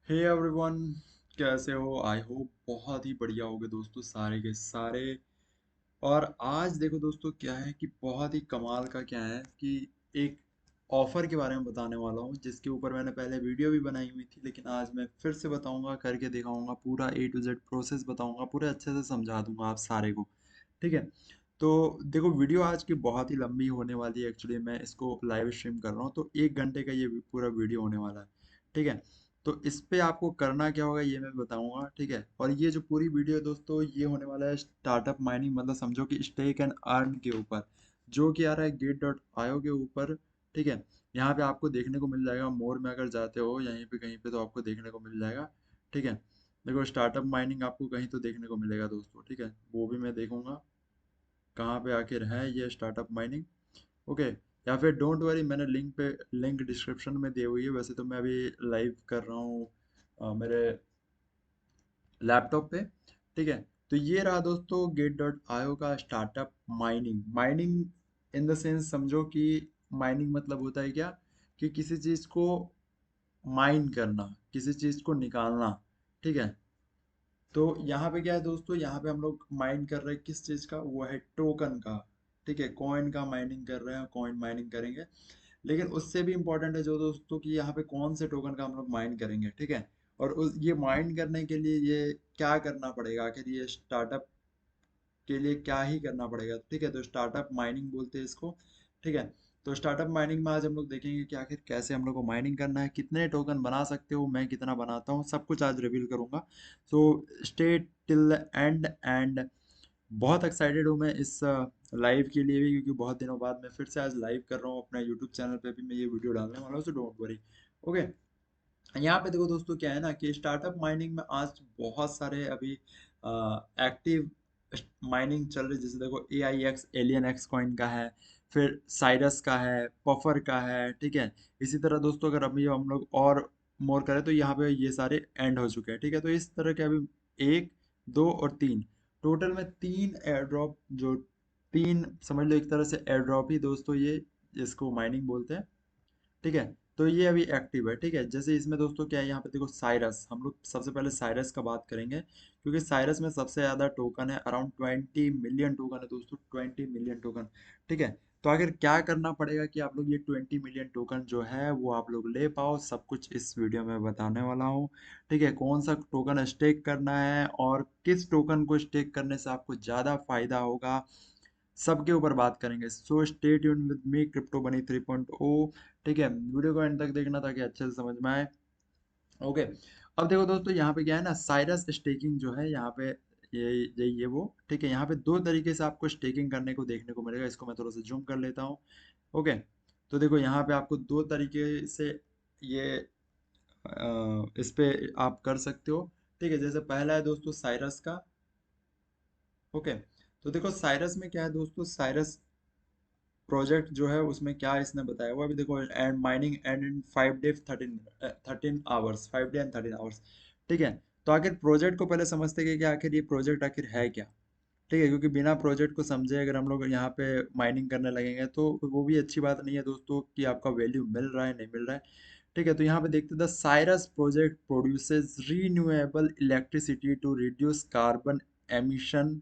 Hey everyone, कैसे हो? I hope बहुत ही बढ़िया होगे दोस्तों, सारे के सारे। और आज देखो दोस्तों, क्या है कि बहुत ही कमाल का क्या है कि एक ऑफर के बारे में बताने वाला हूँ, जिसके ऊपर मैंने पहले वीडियो भी बनाई हुई थी, लेकिन आज मैं फिर से बताऊंगा, करके दिखाऊंगा, पूरा A to Z प्रोसेस बताऊंगा, पूरे अच्छे से समझा दूंगा आप सारे को। ठीक है। तो देखो, वीडियो आज की बहुत ही लंबी होने वाली है। एक्चुअली मैं इसको लाइव स्ट्रीम कर रहा हूँ, तो 1 घंटे का ये पूरा वीडियो होने वाला है। ठीक है। तो इस पे आपको करना क्या होगा ये मैं बताऊंगा। ठीक है। और ये जो पूरी वीडियो है दोस्तों, ये होने वाला है स्टार्टअप माइनिंग, मतलब समझो कि स्टेक एंड अर्न के ऊपर, जो कि आ रहा है गेट.io के ऊपर। ठीक है। यहाँ पे आपको देखने को मिल जाएगा, मोर में अगर जाते हो यहीं पे कहीं पे, तो आपको देखने को मिल जाएगा। ठीक है। देखो, स्टार्टअप माइनिंग आपको कहीं तो देखने को मिलेगा दोस्तों। ठीक है, वो भी मैं देखूंगा कहाँ पे आखिर है ये स्टार्टअप माइनिंग। ओके। या फिर डोंट वरी, मैंने लिंक डिस्क्रिप्शन में दी हुई है। वैसे तो मैं अभी लाइव कर रहा हूँ मेरे लैपटॉप पे। ठीक है। तो ये रहा दोस्तों गेट.io का startup mining. Mining in the sense समझो कि माइनिंग मतलब होता है क्या, कि किसी चीज को माइन करना, किसी चीज को निकालना। ठीक है। तो यहाँ पे क्या है दोस्तों, यहाँ पे हम लोग माइन कर रहे हैं किस चीज का, वो है टोकन का। ठीक है, कॉइन का माइनिंग कर रहे हैं, कॉइन माइनिंग करेंगे। लेकिन उससे भी इम्पोर्टेंट है जो दोस्तों, कि यहाँ पे कौन से टोकन का हम लोग माइन करेंगे। ठीक है। और ये माइन करने के लिए ये क्या करना पड़ेगा, आखिर ये स्टार्टअप के लिए क्या ही करना पड़ेगा। ठीक है, तो स्टार्टअप माइनिंग बोलते हैं इसको। ठीक है। तो स्टार्टअप माइनिंग में आज हम लोग देखेंगे कि आखिर कैसे हम लोग को माइनिंग करना है, कितने टोकन बना सकते हो, मैं कितना बनाता हूँ, सब कुछ आज रिवील करूंगा। So stay till the end. And बहुत एक्साइटेड हूँ मैं इस लाइव के लिए भी, क्योंकि बहुत दिनों बाद मैं फिर से आज लाइव कर रहा हूँ अपना यूट्यूब चैनल पे भी। मैं ये वीडियो डालने वाला हूँ, सो डोंट वरी। ओके। यहाँ पे देखो दोस्तों, क्या है ना कि स्टार्टअप माइनिंग में आज बहुत सारे अभी एक्टिव माइनिंग चल रही है। जैसे देखो, AIX एलियन एक्स कॉइन का है, फिर साइरस का है, पफर का है। ठीक है। इसी तरह दोस्तों, अगर अभी हम लोग और मोर करें तो यहाँ पे ये सारे एंड हो चुके हैं। ठीक है। तो इस तरह के अभी एक, दो और तीन, टोटल में तीन एयर ड्रॉप, जो तीन समझ लो एक तरह से एयर ड्रॉप ही दोस्तों, ये इसको माइनिंग बोलते हैं। ठीक है। तो ये अभी एक्टिव है। ठीक है। जैसे इसमें दोस्तों क्या है, यहाँ पे देखो साइरस, हम लोग सबसे पहले साइरस का बात करेंगे, क्योंकि साइरस में सबसे ज्यादा टोकन है, अराउंड 20 मिलियन टोकन है दोस्तों, 20 मिलियन टोकन। ठीक है। तो आखिर क्या करना पड़ेगा कि आप लोग ये 20 मिलियन टोकन जो है वो आप लोग ले पाओ, सब कुछ इस वीडियो में बताने वाला हूँ। ठीक है। कौन सा टोकन स्टेक करना है और किस टोकन को स्टेक करने से आपको ज्यादा फायदा होगा, सबके ऊपर बात करेंगे। So stay tune with me, crypto बनी 3.0। ठीक है, वीडियो को एंड तक देखना ताकि अच्छे से समझ में आए। ओके। अब देखो दोस्तों, यहाँ पे क्या है ना, साइरस स्टेकिंग जो है यहाँ पे, ये वो। ठीक है। यहाँ पे दो तरीके से आपको स्टेकिंग करने को देखने को मिलेगा। इसको मैं थोड़ा सा जूम कर लेता हूँ। ओके। तो देखो, यहाँ पे आपको दो तरीके से ये इस पे आप कर सकते हो। ठीक है। जैसे पहला है दोस्तों साइरस का। ओके। तो देखो, साइरस में क्या है दोस्तों, साइरस प्रोजेक्ट जो है उसमें क्या इसने बताया हुआ, अभी देखो, and mining and in 5 day 13 hours, 5 day and 13 hours. ठीक है। तो आखिर प्रोजेक्ट को पहले समझते हैं कि आखिर ये प्रोजेक्ट आखिर है क्या। ठीक है, क्योंकि बिना प्रोजेक्ट को समझे अगर हम लोग यहाँ पे माइनिंग करने लगेंगे तो वो भी अच्छी बात नहीं है दोस्तों, कि आपका वैल्यू मिल रहा है नहीं मिल रहा है। ठीक है। तो यहाँ पे देखते the Cyrus project produces renewable electricity to reduce carbon emission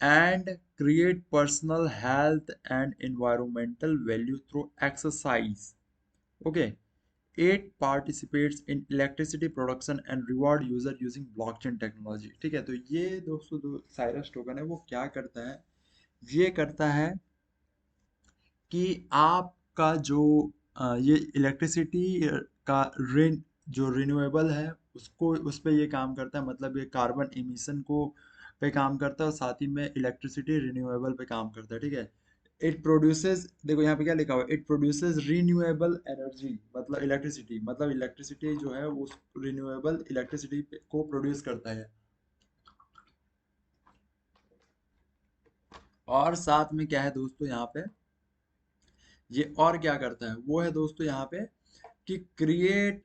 and create personal health and environmental value through exercise. Okay. It participates in electricity production and reward user using blockchain technology. ठीक है। तो ये दोस्तों जो Cyrus token है वो क्या करता है, ये करता है कि आपका जो ये इलेक्ट्रिसिटी का रेन, जो रिन्यूएबल है, उसको उस पे ये काम करता है। मतलब ये कार्बन इमिशन को पे काम करता है, और साथ ही में इलेक्ट्रिसिटी रिन्यूएबल पे काम करता है। ठीक है। इट प्रोड्यूसेस, देखो यहाँ पे क्या लिखा हुआ है, इट प्रोड्यूसेस रिन्यूएबल एनर्जी, मतलब इलेक्ट्रिसिटी, मतलब इलेक्ट्रिसिटी जो है वो रिन्यूएबल इलेक्ट्रिसिटी को प्रोड्यूस करता है। और साथ में क्या है दोस्तों, यहाँ पे ये और क्या करता है, वो है दोस्तों यहाँ पे कि create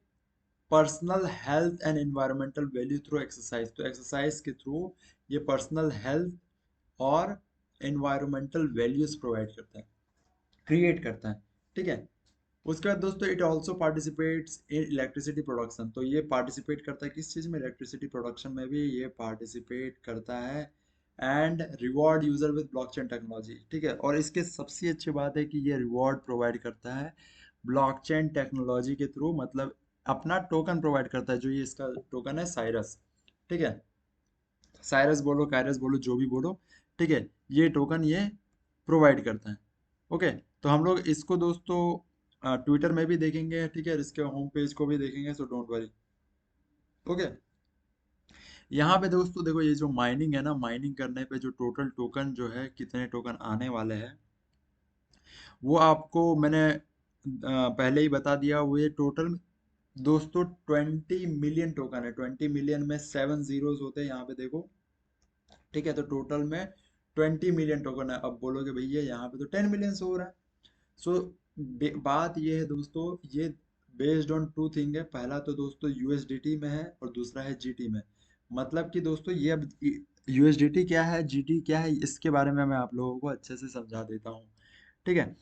personal health and environmental value through exercise. तो एक्सरसाइज के थ्रू ये पर्सनल हेल्थ और एनवायरमेंटल वैल्यूज प्रोवाइड करता है, क्रिएट करता है। ठीक है। उसके बाद दोस्तों it also participates in electricity production. तो ये पार्टिसिपेट करता है किस चीज में, इलेक्ट्रिसिटी प्रोडक्शन में भी ये पार्टिसिपेट करता है। And reward user with blockchain technology, ठीक है। और इसके सबसे अच्छी बात है कि ये रिवॉर्ड प्रोवाइड करता है ब्लॉकचेन टेक्नोलॉजी के थ्रू, मतलब अपना टोकन प्रोवाइड करता है। जो ये इसका टोकन है साइरस, ठीक है, साइरस बोलो काइरस बोलो जो भी बोलो, ठीक है, ये टोकन ये प्रोवाइड करता है। ओके, तो हम लोग इसको दोस्तों ट्विटर में भी देखेंगे, ठीक है, इसके होम पेज को भी देखेंगे, सो डोंट वरी। ओके, यहाँ पे दोस्तों देखो ये जो माइनिंग है ना, माइनिंग करने पे जो टोटल टोकन जो है, कितने टोकन आने वाले हैं वो आपको मैंने पहले ही बता दिया। वो ये टोटल दोस्तों 20 मिलियन टोकन है। 20 मिलियन में 7 जीरोस होते हैं यहाँ पे देखो, ठीक है। तो टोटल में 20 मिलियन टोकन है। अब बोलोगे भैया यहाँ पे तो 10 मिलियन से हो रहा है। सो बात ये है दोस्तों, ये बेस्ड ऑन टू थिंग है। पहला तो दोस्तों यूएसडीटी में है और दूसरा है जीटी में। मतलब कि दोस्तों ये अब यूएसडीटी क्या है, जीटी क्या है, इसके बारे में मैं आप लोगों को अच्छे से समझा देता हूँ, ठीक है।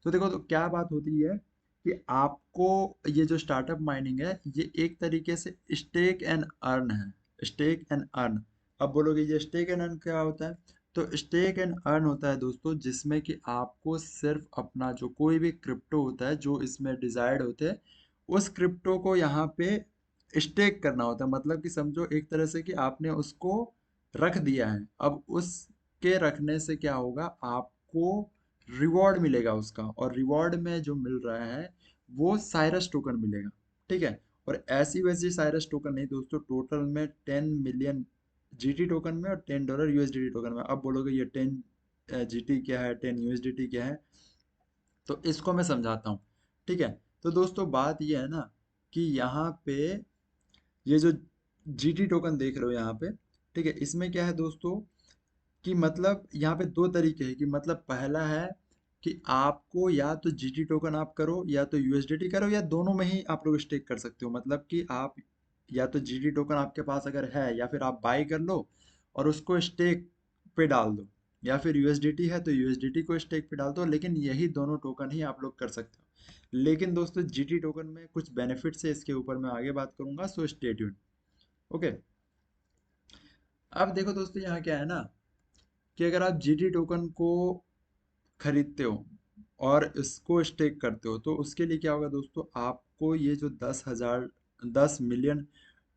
तो देखो तो क्या बात होती है कि आपको ये जो स्टार्टअप माइनिंग है ये एक तरीके से स्टेक एंड अर्न है। Stake and earn. अब बोलोगे ये स्टेक एंड अर्न क्या होता है, तो स्टेक एंड अर्न होता है दोस्तों जिसमें कि आपको सिर्फ अपना जो कोई भी क्रिप्टो होता है जो इसमें डिजायर्ड होते हैं, उस क्रिप्टो को यहाँ पे स्टेक करना होता है। मतलब कि समझो एक तरह से कि आपने उसको रख दिया है। अब उसके रखने से क्या होगा, आपको रिवॉर्ड मिलेगा उसका, और रिवॉर्ड में जो मिल रहा है वो साइरस टोकन मिलेगा, ठीक है। और ऐसी वैसी साइरस टोकन नहीं दोस्तों, टोटल में 10 मिलियन जीटी टोकन में और $10 यूएसडीटी टोकन में। अब बोलोगे ये 10 जीटी क्या है, 10 यूएसडीटी क्या है, तो इसको मैं समझाता हूँ, ठीक है। तो दोस्तों बात ये है ना कि यहाँ पे ये जो जीटी टोकन देख रहे हो यहाँ पे, ठीक है, इसमें क्या है दोस्तों कि मतलब यहाँ पे दो तरीके हैं। कि मतलब पहला है कि आपको या तो जीटी टोकन आप करो या तो यूएसडीटी करो, या दोनों में ही आप लोग स्टेक कर सकते हो। मतलब कि आप या तो जीटी टोकन आपके पास अगर है, या फिर आप बाई कर लो और उसको स्टेक पे डाल दो, या फिर यूएसडीटी है तो यूएसडीटी को स्टेक पे डाल दो। लेकिन यही दोनों टोकन ही आप लोग कर सकते हो। लेकिन दोस्तों जीटी टोकन में कुछ बेनिफिट्स है, इसके ऊपर मैं आगे बात करूंगा, सो स्टे ट्यून्ड। ओके, अब देखो दोस्तों यहाँ क्या है ना कि अगर आप जीटी टोकन को खरीदते हो और इसको स्टेक करते हो, तो उसके लिए क्या होगा दोस्तों, आपको ये जो 10 मिलियन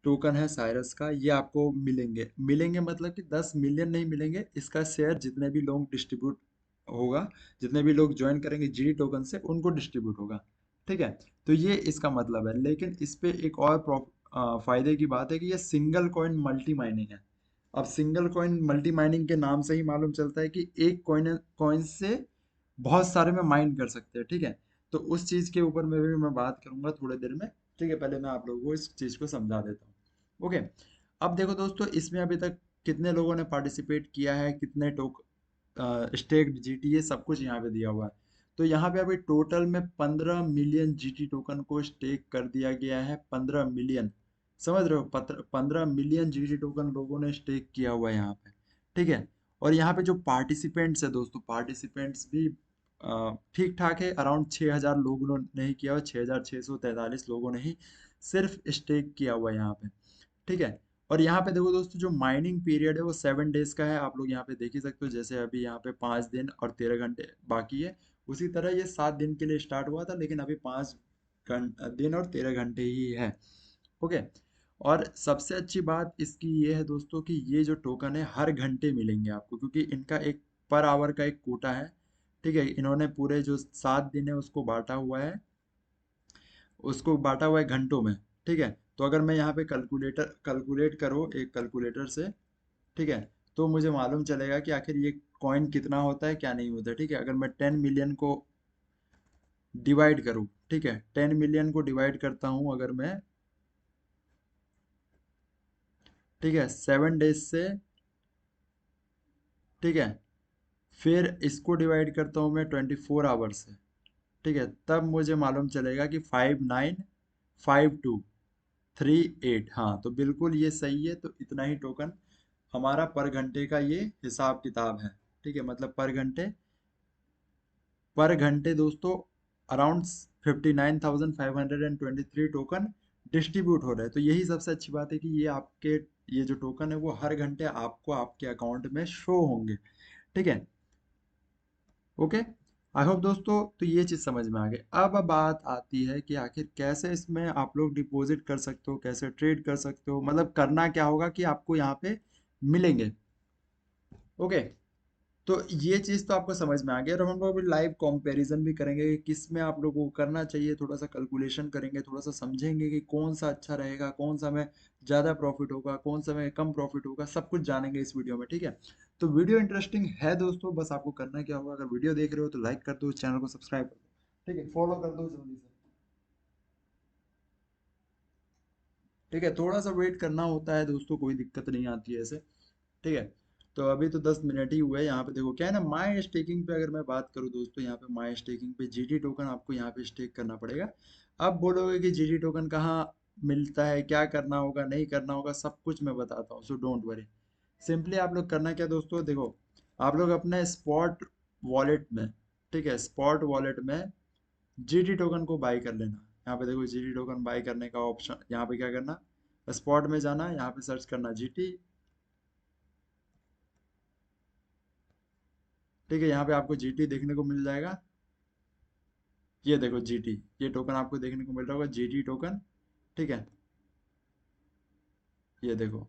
टोकन है साइरस का, ये आपको मिलेंगे। मिलेंगे मतलब कि 10 मिलियन नहीं मिलेंगे, इसका शेयर जितने भी लोग डिस्ट्रीब्यूट होगा, जितने भी लोग ज्वाइन करेंगे जी टोकन से, उनको डिस्ट्रीब्यूट होगा, ठीक है। तो ये इसका मतलब है। लेकिन इस पे एक और फायदे की बात है कि ये सिंगल कॉइन मल्टी माइनिंग है। अब सिंगल कॉइन मल्टी माइनिंग के नाम से ही मालूम चलता है कि एक कॉइन कॉइन से बहुत सारे में माइन कर सकते हैं, ठीक है। तो उस चीज के ऊपर में भी मैं बात करूंगा थोड़ी देर में, ठीक है। पहले मैं आप लोगों को इस चीज को समझा देता हूँ। ओके, अब देखो दोस्तों इसमें अभी तक कितने लोगों ने पार्टिसिपेट किया है, कितने टोक स्टेक्ड जीटी, ये सब कुछ यहाँ पे दिया हुआ है। तो यहाँ पे अभी टोटल में 15 मिलियन जीटी टोकन को स्टेक कर दिया गया है। 15 मिलियन, समझ रहे हो, 15 मिलियन जीटी टोकन लोगों ने स्टेक किया हुआ है यहाँ पे, ठीक है। और यहाँ पे जो पार्टिसिपेंट्स है दोस्तों, पार्टिसिपेंट्स भी ठीक ठाक है। अराउंड 6,000 लोगों ने ही किया हुआ, 6,643 लोगों ने ही सिर्फ स्टेक किया हुआ है यहाँ पे, ठीक है। और यहाँ पे देखो दोस्तों जो माइनिंग पीरियड है वो 7 डेज का है। आप लोग यहाँ पे देख ही सकते हो, जैसे अभी यहाँ पे 5 दिन और 13 घंटे बाकी है, उसी तरह ये 7 दिन के लिए स्टार्ट हुआ था, लेकिन अभी 5 दिन और 13 घंटे ही है। ओके, और सबसे अच्छी बात इसकी ये है दोस्तों कि ये जो टोकन है हर घंटे मिलेंगे आपको, क्योंकि इनका एक पर आवर का एक कोटा है, ठीक है। इन्होंने पूरे जो 7 दिन है उसको बांटा हुआ है, उसको बांटा हुआ है घंटों में, ठीक है। तो अगर मैं यहाँ पे कैलकुलेट करो एक कैलकुलेटर से, ठीक है, तो मुझे मालूम चलेगा कि आखिर ये कॉइन कितना होता है क्या नहीं होता है, ठीक है। अगर मैं 10 मिलियन को डिवाइड करूँ, ठीक है, 10 मिलियन को डिवाइड करता हूँ अगर मैं, ठीक है, 7 डेज से, ठीक है, फिर इसको डिवाइड करता हूँ मैं 24 आवर्स से, ठीक है, तब मुझे मालूम चलेगा कि 595238, हाँ तो बिल्कुल ये सही है। तो इतना ही टोकन हमारा पर घंटे का ये हिसाब किताब है, ठीक है। मतलब पर घंटे दोस्तों अराउंड 59,523 टोकन डिस्ट्रीब्यूट हो रहे हैं। तो यही सबसे अच्छी बात है कि ये आपके ये जो टोकन है वो हर घंटे आपको आपके अकाउंट में शो होंगे। ठीक है, ओके। आई होप दोस्तों तो ये चीज़ समझ में आ गई। अब बात आती है कि आखिर कैसे इसमें आप लोग डिपॉजिट कर सकते हो, कैसे ट्रेड कर सकते हो, मतलब करना क्या होगा कि आपको यहाँ पे मिलेंगे। ओके, तो ये चीज़ तो आपको समझ में आ गया और हम लोग अभी लाइव कंपैरिजन भी करेंगे कि किस में आप लोगों को करना चाहिए, थोड़ा सा कैलकुलेशन करेंगे, थोड़ा सा समझेंगे कि कौन सा अच्छा रहेगा, कौन सा में ज़्यादा प्रॉफिट होगा, कौन सा में कम प्रॉफिट होगा, सब कुछ जानेंगे इस वीडियो में। ठीक है, तो वीडियो इंटरेस्टिंग है दोस्तों, बस आपको करना क्या होगा, अगर वीडियो देख रहे हो तो लाइक कर दो, चैनल को सब्सक्राइब कर दो, ठीक है, फॉलो कर दो जल्दी से। ठीक है, थोड़ा सा वेट करना होता है दोस्तों, कोई दिक्कत नहीं आती है ऐसे। ठीक है, तो अभी तो 10 मिनट ही हुए। यहाँ पे देखो क्या है ना, माई स्टेकिंग पे अगर मैं बात करूँ दोस्तों, यहाँ पे माई स्टेकिंग पे जीटी टोकन आपको यहाँ पे स्टेक करना पड़ेगा। अब बोलोगे कि जीटी टोकन कहाँ मिलता है, क्या करना होगा, नहीं करना होगा, सब कुछ मैं बताता हूँ, सो डोंट वरी। सिंपली आप लोग करना क्या दोस्तों, देखो आप लोग अपने स्पॉट वॉलेट में, ठीक है, स्पॉट वॉलेट में जीटी टोकन को बाई कर लेना। यहाँ पे देखो जीटी टोकन बाई करने का ऑप्शन, यहाँ पे क्या करना, स्पॉट में जाना, यहाँ पे सर्च करना जीटी। ठीक है, यहाँ पे आपको जीटी देखने को मिल जाएगा। ये देखो जीटी, ये टोकन आपको देखने को मिल रहा होगा, जीटी टोकन। ठीक है, ये देखो,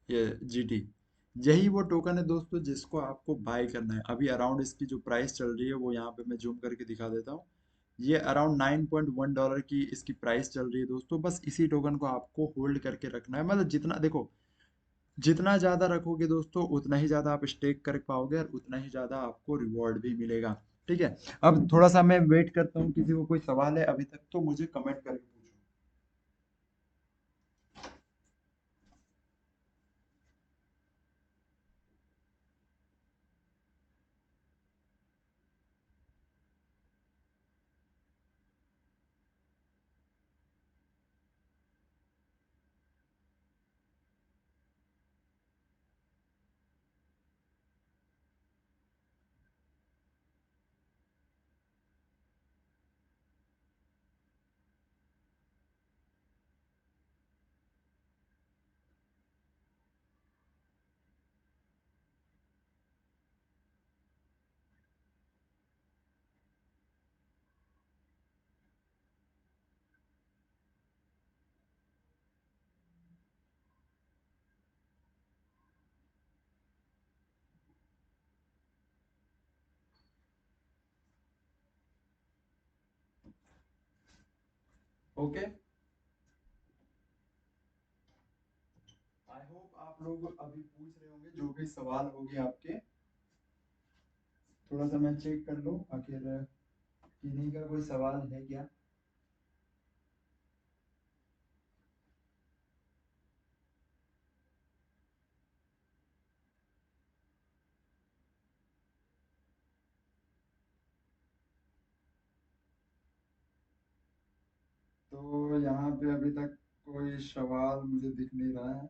ये जीटी, यही वो टोकन है दोस्तों जिसको आपको बाय करना है। अभी अराउंड इसकी जो प्राइस चल रही है वो यहाँ पे मैं जूम करके दिखा देता हूँ। ये अराउंड $9.1 की इसकी प्राइस चल रही है दोस्तों। बस इसी टोकन को आपको होल्ड करके रखना है, मतलब जितना देखो, जितना ज्यादा रखोगे दोस्तों उतना ही ज्यादा आप स्टेक कर पाओगे और उतना ही ज्यादा आपको रिवॉर्ड भी मिलेगा। ठीक है, अब थोड़ा सा मैं वेट करता हूँ, किसी को कोई सवाल है अभी तक तो मुझे कमेंट करके पूछो। ओके, आई होप आप लोग अभी पूछ रहे होंगे जो भी सवाल होंगे आपके। थोड़ा सा मैं चेक कर लूँ आखिर किन्हीं का कोई सवाल है क्या। तो यहाँ पे अभी तक कोई सवाल मुझे दिख नहीं रहा है।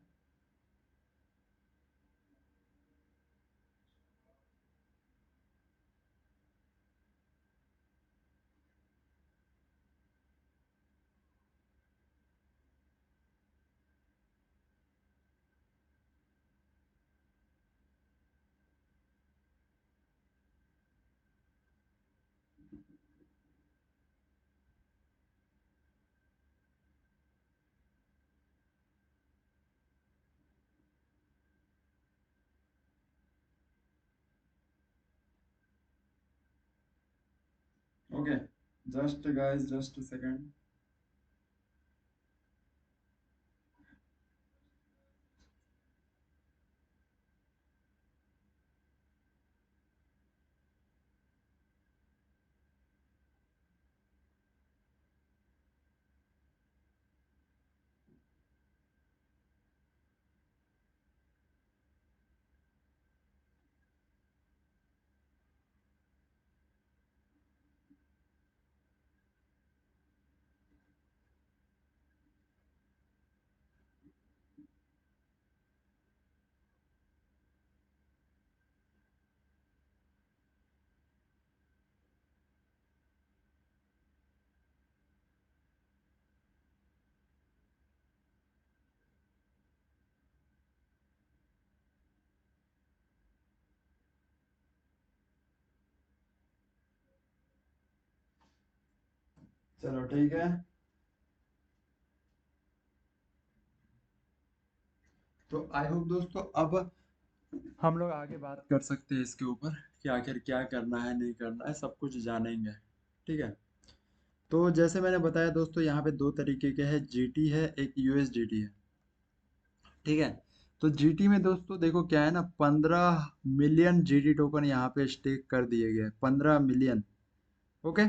Okay, just guys, just second. चलो ठीक है। तो आई होप दोस्तों अब हम लोग आगे बात कर सकते हैं इसके ऊपर कि आखिर क्या करना है नहीं करना है, सब कुछ जानेंगे। ठीक है। तो जैसे मैंने बताया दोस्तों, यहाँ पे दो तरीके के हैं, जीटी है, एक यूएसडीटी है। ठीक है। तो जीटी में दोस्तों देखो क्या है ना, 15 मिलियन जीटी टोकन यहाँ पे स्टेक कर दिए गए, 15 मिलियन। ओके।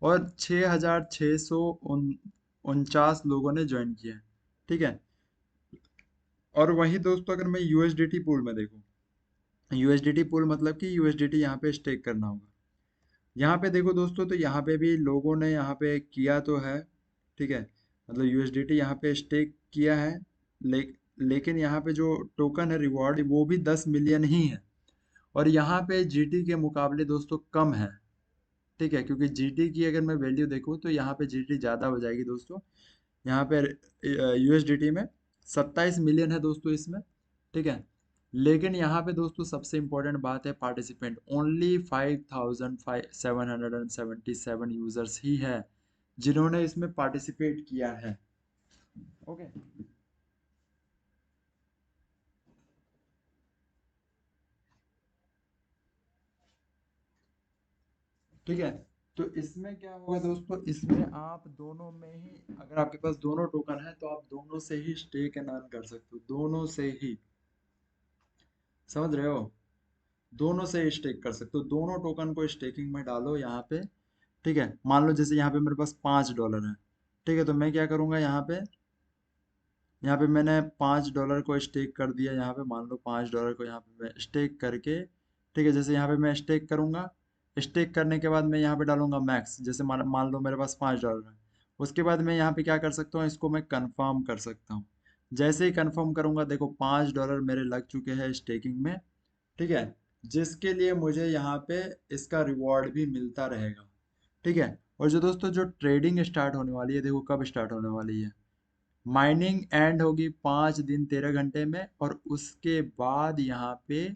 और 6,649 लोगों ने ज्वाइन किया है। ठीक है। और वही दोस्तों अगर मैं यूएसडीटी पूल में देखूँ, यूएसडीटी पूल मतलब कि यूएसडीटी यहाँ पे स्टेक करना होगा। यहाँ पे देखो दोस्तों, तो यहाँ पे भी लोगों ने यहाँ पे किया तो है। ठीक है। मतलब यूएसडीटी यहाँ पे स्टेक किया है। ले, लेकिन यहाँ पे जो टोकन है रिवॉर्ड, वो भी 10 मिलियन ही है। और यहाँ पे जीटी के मुकाबले दोस्तों कम है। ठीक है, क्योंकि जीटी की अगर मैं वैल्यू देखूँ तो यहाँ पे जीटी ज़्यादा हो जाएगी दोस्तों। यहाँ पे यूएसडीटी में 27 मिलियन है दोस्तों इसमें। ठीक है। लेकिन यहाँ पे दोस्तों सबसे इम्पोर्टेंट बात है, पार्टिसिपेंट ओनली 5,777 यूजर्स ही है जिन्होंने इसमें पार्टिसिपेट किया है। ओके। ठीक है। तो इसमें क्या होगा दोस्तों, इसमें आप दोनों में ही, अगर आपके पास दोनों टोकन है तो आप दोनों से ही स्टेक एंड अर्न कर सकते हो, दोनों से ही। समझ रहे हो? दोनों से स्टेक कर सकते हो, दोनों टोकन को स्टेकिंग में डालो यहाँ पे। ठीक है। मान लो जैसे यहाँ पे मेरे पास $5 है। ठीक है। तो मैं क्या करूँगा, यहाँ पे मैंने $5 को स्टेक कर दिया। यहाँ पे मान लो $5 को यहाँ पे मैं स्टेक करके, ठीक है, जैसे यहाँ पे मैं स्टेक करूँगा। स्टेक करने के बाद मैं यहाँ पे डालूंगा मैक्स, जैसे मान मान लो मेरे पास $5 है। उसके बाद मैं यहाँ पे क्या कर सकता हूँ, इसको मैं कंफर्म कर सकता हूँ। जैसे ही कंफर्म करूंगा, देखो $5 मेरे लग चुके हैं स्टेकिंग में। ठीक है। जिसके लिए मुझे यहाँ पे इसका रिवॉर्ड भी मिलता रहेगा। ठीक है। और जो दोस्तों जो ट्रेडिंग स्टार्ट होने वाली है, देखो कब स्टार्ट होने वाली है। माइनिंग एंड होगी 5 दिन 13 घंटे में, और उसके बाद यहाँ पे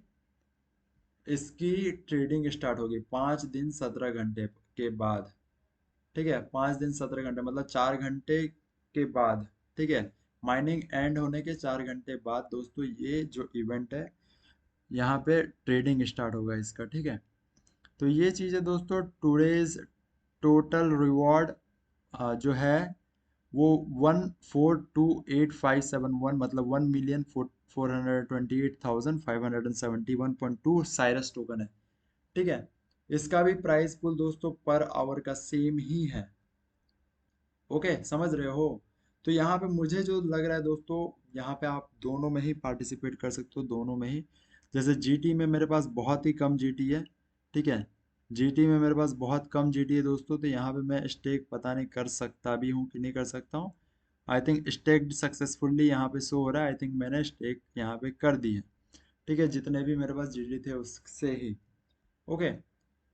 इसकी ट्रेडिंग स्टार्ट होगी 5 दिन 17 घंटे के बाद। ठीक है। 5 दिन 17 घंटे मतलब 4 घंटे के बाद। ठीक है। माइनिंग एंड होने के 4 घंटे बाद दोस्तों ये जो इवेंट है, यहाँ पे ट्रेडिंग स्टार्ट होगा इसका। ठीक है। तो ये चीज़ है दोस्तों। टूडेज टोटल रिवॉर्ड जो है वो 1428571, मतलब 1,428,571.2 साइरस टोकन है। ठीक है। इसका भी प्राइस पुल दोस्तों पर आवर का सेम ही है। ओके, समझ रहे हो? तो यहाँ पे मुझे जो लग रहा है दोस्तों, यहाँ पे आप दोनों में ही पार्टिसिपेट कर सकते हो, दोनों में ही। जैसे जीटी में मेरे पास बहुत ही कम जीटी है। ठीक है। जीटी में मेरे पास बहुत कम जीटी है दोस्तों, तो यहाँ पे मैं स्टेक पता नहीं कर सकता भी हूँ कि नहीं कर सकता हूँ। आई थिंक स्टेक्ड सक्सेसफुली यहाँ पे शो हो रहा है, आई थिंक मैंने स्टेक यहाँ पे कर दी है। ठीक है, जितने भी मेरे पास जीटी थे उससे ही। ओके।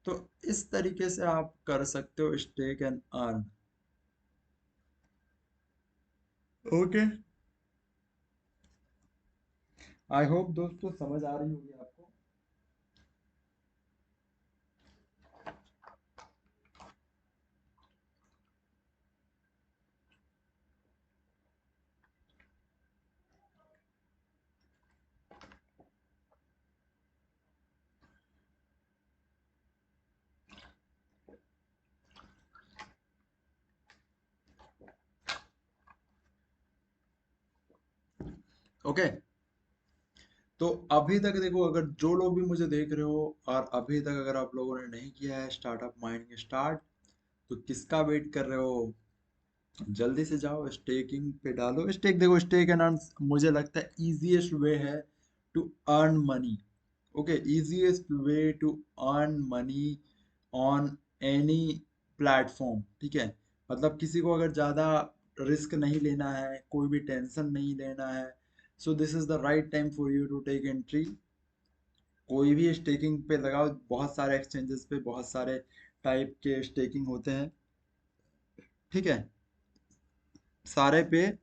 तो इस तरीके से आप कर सकते हो stake and earn. Okay. I hope दोस्तों समझ आ रही होगी आपको। ओके। तो अभी तक देखो, अगर जो लोग भी मुझे देख रहे हो और अभी तक अगर आप लोगों ने नहीं किया है स्टार्टअप माइनिंग स्टार्ट, तो किसका वेट कर रहे हो? जल्दी से जाओ स्टेकिंग पे डालो स्टेक। देखो स्टेक एंड अर्न मुझे लगता है इजीएस्ट वे है to earn money. Okay, easiest way to earn money on any platform. ठीक है। मतलब किसी को अगर ज़्यादा रिस्क नहीं लेना है, कोई भी टेंशन नहीं लेना है, so this is the right time for you to take entry. कोई भी स्टेकिंग पे लगाओ, बहुत सारे एक्सचेंजेस पे बहुत सारे टाइप के स्टेकिंग होते हैं। ठीक है। सारे पे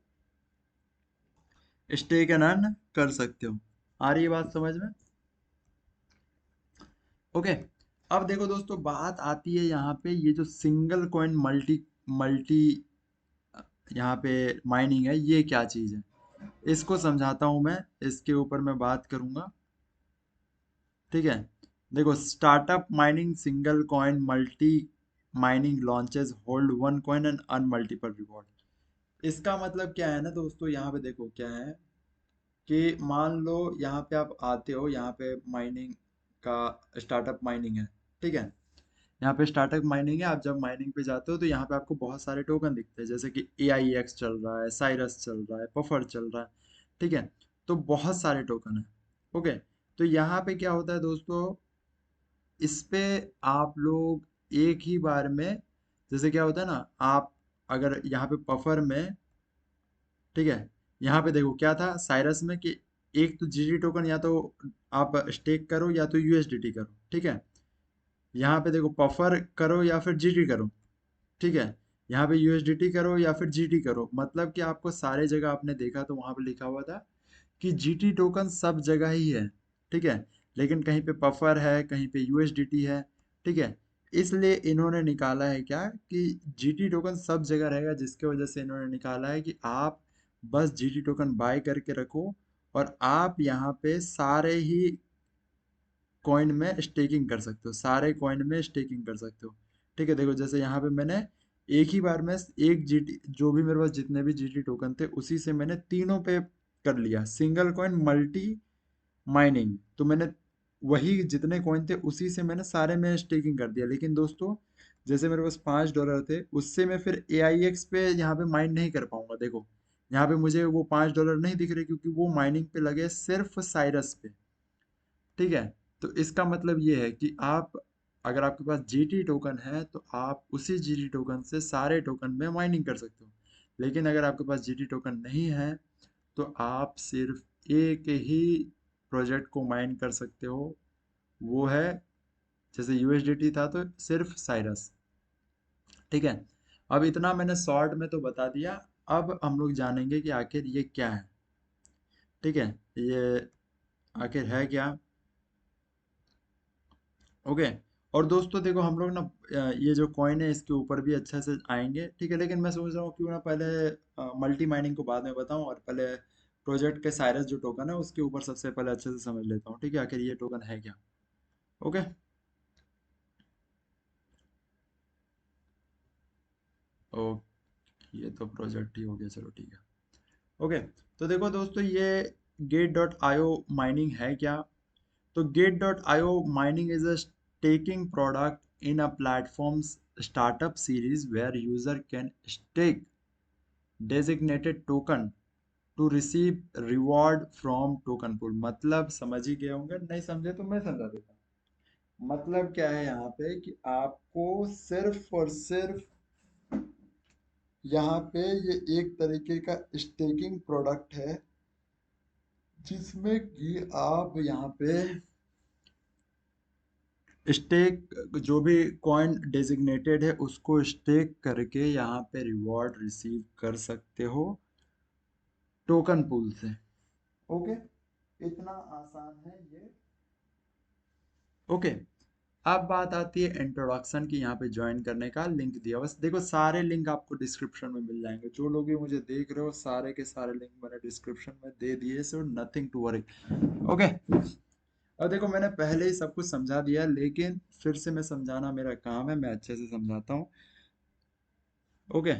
स्टेक एंड अर्न कर सकते हो। आ रही है बात समझ में? ओके। अब देखो दोस्तों, बात आती है यहाँ पे ये जो सिंगल कॉइन मल्टी मल्टी यहाँ पे माइनिंग है, ये क्या चीज़ है, इसको समझाता हूँ मैं, इसके ऊपर मैं बात करूंगा। ठीक है, देखो, startup mining single coin multi mining launches hold one coin and earn multiple reward. इसका मतलब क्या है ना दोस्तों, यहाँ पे देखो क्या है कि मान लो यहाँ पे आप आते हो, यहाँ पे माइनिंग का स्टार्टअप माइनिंग है। ठीक है, यहाँ पे स्टार्टअप माइनिंग है, आप जब माइनिंग पे जाते हो तो यहाँ पे आपको बहुत सारे टोकन दिखते हैं, जैसे कि AIX चल रहा है, साइरस चल रहा है, पफर चल रहा है। ठीक है, तो बहुत सारे टोकन है। ओके, तो यहाँ पे क्या होता है दोस्तों, इस पे आप लोग एक ही बार में, जैसे क्या होता है ना, आप अगर यहाँ पे पफर में, ठीक है, यहाँ पे देखो क्या था साइरस में कि एक तो GT टोकन या तो आप स्टेक करो या तो USDT करो। ठीक है, यहाँ पे देखो पफर करो या फिर GT करो। ठीक है, यहाँ पे USDT करो या फिर GT करो, मतलब कि आपको सारे जगह आपने देखा तो वहां पे लिखा हुआ था कि GT टोकन सब जगह ही है। ठीक है, लेकिन कहीं पे पफर है, कहीं पे USDT है। ठीक है, इसलिए इन्होंने निकाला है क्या कि GT टोकन सब जगह रहेगा, जिसके वजह से इन्होंने निकाला है कि आप बस GT टोकन बाय करके रखो और आप यहाँ पे सारे ही कॉइन में स्टेकिंग कर सकते हो, सारे कॉइन में स्टेकिंग कर सकते हो। ठीक है, देखो जैसे यहाँ पे मैंने एक ही बार में एक GT, जो भी मेरे पास जितने भी GT टोकन थे उसी से मैंने तीनों पे कर लिया सिंगल कॉइन मल्टी माइनिंग, तो मैंने वही जितने कॉइन थे उसी से मैंने सारे में स्टेकिंग कर दिया। लेकिन दोस्तों, जैसे मेरे पास $5 थे, उससे मैं फिर AIX पे यहाँ पे माइन नहीं कर पाऊंगा। देखो यहाँ पे मुझे वो $5 नहीं दिख रहे, क्योंकि वो माइनिंग पे लगे सिर्फ साइरस पे। ठीक है, तो इसका मतलब ये है कि आप, अगर आपके पास GT टोकन है तो आप उसी GT टोकन से सारे टोकन में माइनिंग कर सकते हो। लेकिन अगर आपके पास GT टोकन नहीं है तो आप सिर्फ एक ही प्रोजेक्ट को माइन कर सकते हो, वो है, जैसे USDT था तो सिर्फ साइरस। ठीक है, अब इतना मैंने शॉर्ट में तो बता दिया, अब हम लोग जानेंगे कि आखिर ये क्या है। ठीक है, ये आखिर है क्या। ओके, और दोस्तों देखो हम लोग ना ये जो कॉइन है इसके ऊपर भी अच्छे से आएंगे। ठीक है, लेकिन मैं सोच रहा हूँ क्यों ना पहले मल्टी माइनिंग को बाद में बताऊं और पहले प्रोजेक्ट के साइरस जो टोकन है उसके ऊपर सबसे पहले अच्छे से समझ लेता हूँ। ठीक है, आखिर ये टोकन है क्या। ओके, ओ, ये तो प्रोजेक्ट ही हो गया, चलो ठीक है। ओके, तो देखो दोस्तों, ये गेट.io माइनिंग है क्या। तो गेट.io mining is a staking product in a platforms startup series where user can stake designated token to receive reward from token pool। मतलब समझ ही गए होंगे, नहीं समझे तो मैं समझा देता हूँ। मतलब क्या है यहाँ पे कि आपको सिर्फ और सिर्फ यहाँ पे ये एक तरीके का स्टेकिंग प्रोडक्ट है, जिसमें कि आप यहाँ पे स्टेक, जो भी कॉइन डेजिग्नेटेड है उसको स्टेक करके यहाँ पे रिवॉर्ड रिसीव कर सकते हो टोकन पूल से। ओके, इतना आसान है ये। ओके, अब बात आती है इंट्रोडक्शन की, यहाँ पे ज्वाइन करने का लिंक दिया, बस देखो सारे लिंक आपको डिस्क्रिप्शन में मिल जाएंगे, जो लोग भी मुझे देख रहे हो सारे के सारे लिंक मैंने डिस्क्रिप्शन में दे दिए, so nothing to worry. Okay, अब देखो मैंने पहले ही सब कुछ समझा दिया, लेकिन फिर से मैं समझाना मेरा काम है, मैं अच्छे से समझाता हूँ। ओके,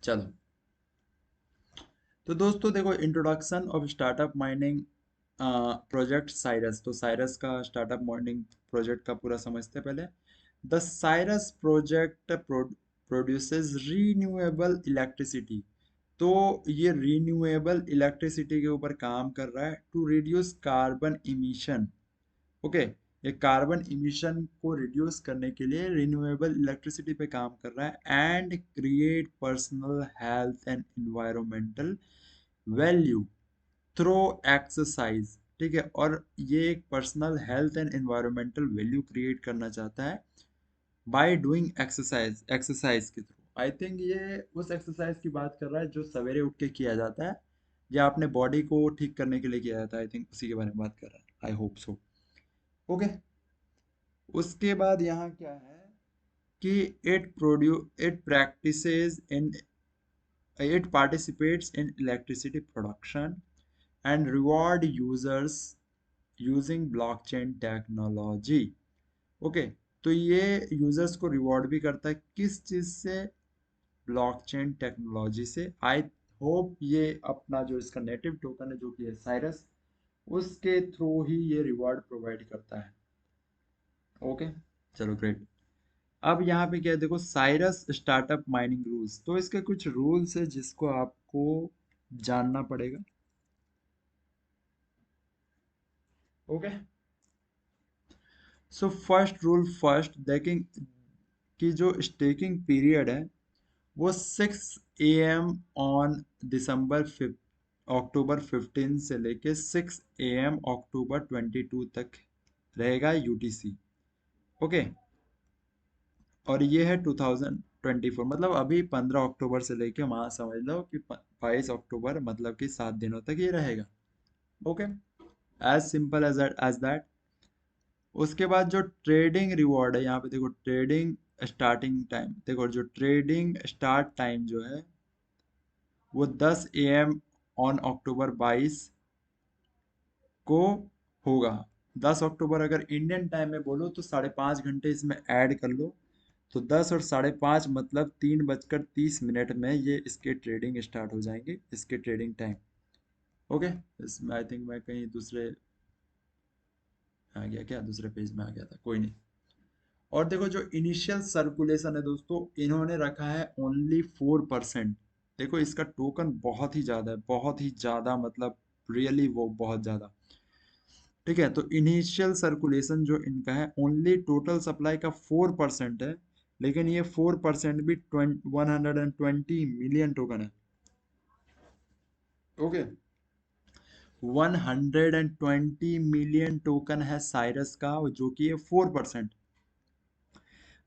चलो, तो दोस्तों देखो, introduction of startup mining project Cyrus, तो साइरस का स्टार्टअप माइनिंग प्रोजेक्ट का पूरा समझते हैं पहले। The Cyrus project produces renewable electricity, तो ये रीन्यूएबल इलेक्ट्रिसिटी के ऊपर काम कर रहा है to reduce carbon emission. Okay, ये कार्बन इमिशन को रिड्यूस करने के लिए रिन्यूएबल इलेक्ट्रिसिटी पे काम कर रहा है and create personal health and environmental value through exercise. ठीक है, और ये एक personal health and environmental value create करना चाहता है बाय डूइंग एक्सरसाइज, एक्सरसाइज के थ्रू। आई थिंक ये उस एक्सरसाइज की बात कर रहा है जो सवेरे उठ के किया जाता है, या अपने बॉडी को ठीक करने के लिए किया जाता है, आई थिंक उसी के बारे में बात कर रहा है, आई होप सो। ओके, उसके बाद यहाँ क्या है, कि it practices in it participates in electricity production and reward users using blockchain technology. Okay, तो ये यूजर्स को रिवॉर्ड भी करता है किस चीज से? ब्लॉकचेन टेक्नोलॉजी से। आई होप ये अपना जो इसका नेटिव टोकन है जो कि है साइरस, उसके थ्रू ही ये रिवॉर्ड प्रोवाइड करता है। ओके, चलो ग्रेट। अब यहाँ पे क्या है, देखो साइरस स्टार्टअप माइनिंग रूल्स, तो इसके कुछ रूल्स है जिसको आपको जानना पड़ेगा। Okay, so first rule, first देखें कि जो स्टेकिंग पीरियड है वो 6 AM ऑन दिसंबर 5 अक्टूबर 15 से लेके 6 AM अक्टूबर 22 तक रहेगा यूटीसी। ओके, और ये है 2024, मतलब अभी 15 अक्टूबर से लेके वहां समझ लो कि 22 अक्टूबर, मतलब कि 7 दिनों तक ये रहेगा। Okay, as simple as that. उसके बाद जो ट्रेडिंग रिवॉर्ड है, यहाँ पे देखो ट्रेडिंग स्टार्टिंग टाइम, देखो जो ट्रेडिंग स्टार्ट टाइम जो है वो 10 AM ऑन अक्टूबर 22 को होगा। 10 अक्टूबर अगर इंडियन टाइम में बोलो तो 5.5 घंटे इसमें ऐड कर लो, तो 10 और 5.5 मतलब 3:30 में ये इसके ट्रेडिंग स्टार्ट हो जाएंगे, इसके ट्रेडिंग टाइम। ओके, इसमें आई थिंक मैं कहीं दूसरे आ गया, क्या दूसरे पेज में आ गया था, कोई नहीं। और देखो जो इनिशियल सर्कुलेशन है दोस्तों, इन्होंने रखा है ओनली 4%। देखो इसका टोकन बहुत ही ज्यादा है, बहुत ही ज्यादा, मतलब रियली वो बहुत ज्यादा। ठीक है, तो इनिशियल सर्कुलेशन जो इनका है ओनली टोटल सप्लाई का 4% है, लेकिन ये 4% भी 120 मिलियन टोकन है। ओके, 120 मिलियन टोकन है साइरस का, जो कि ये 4%।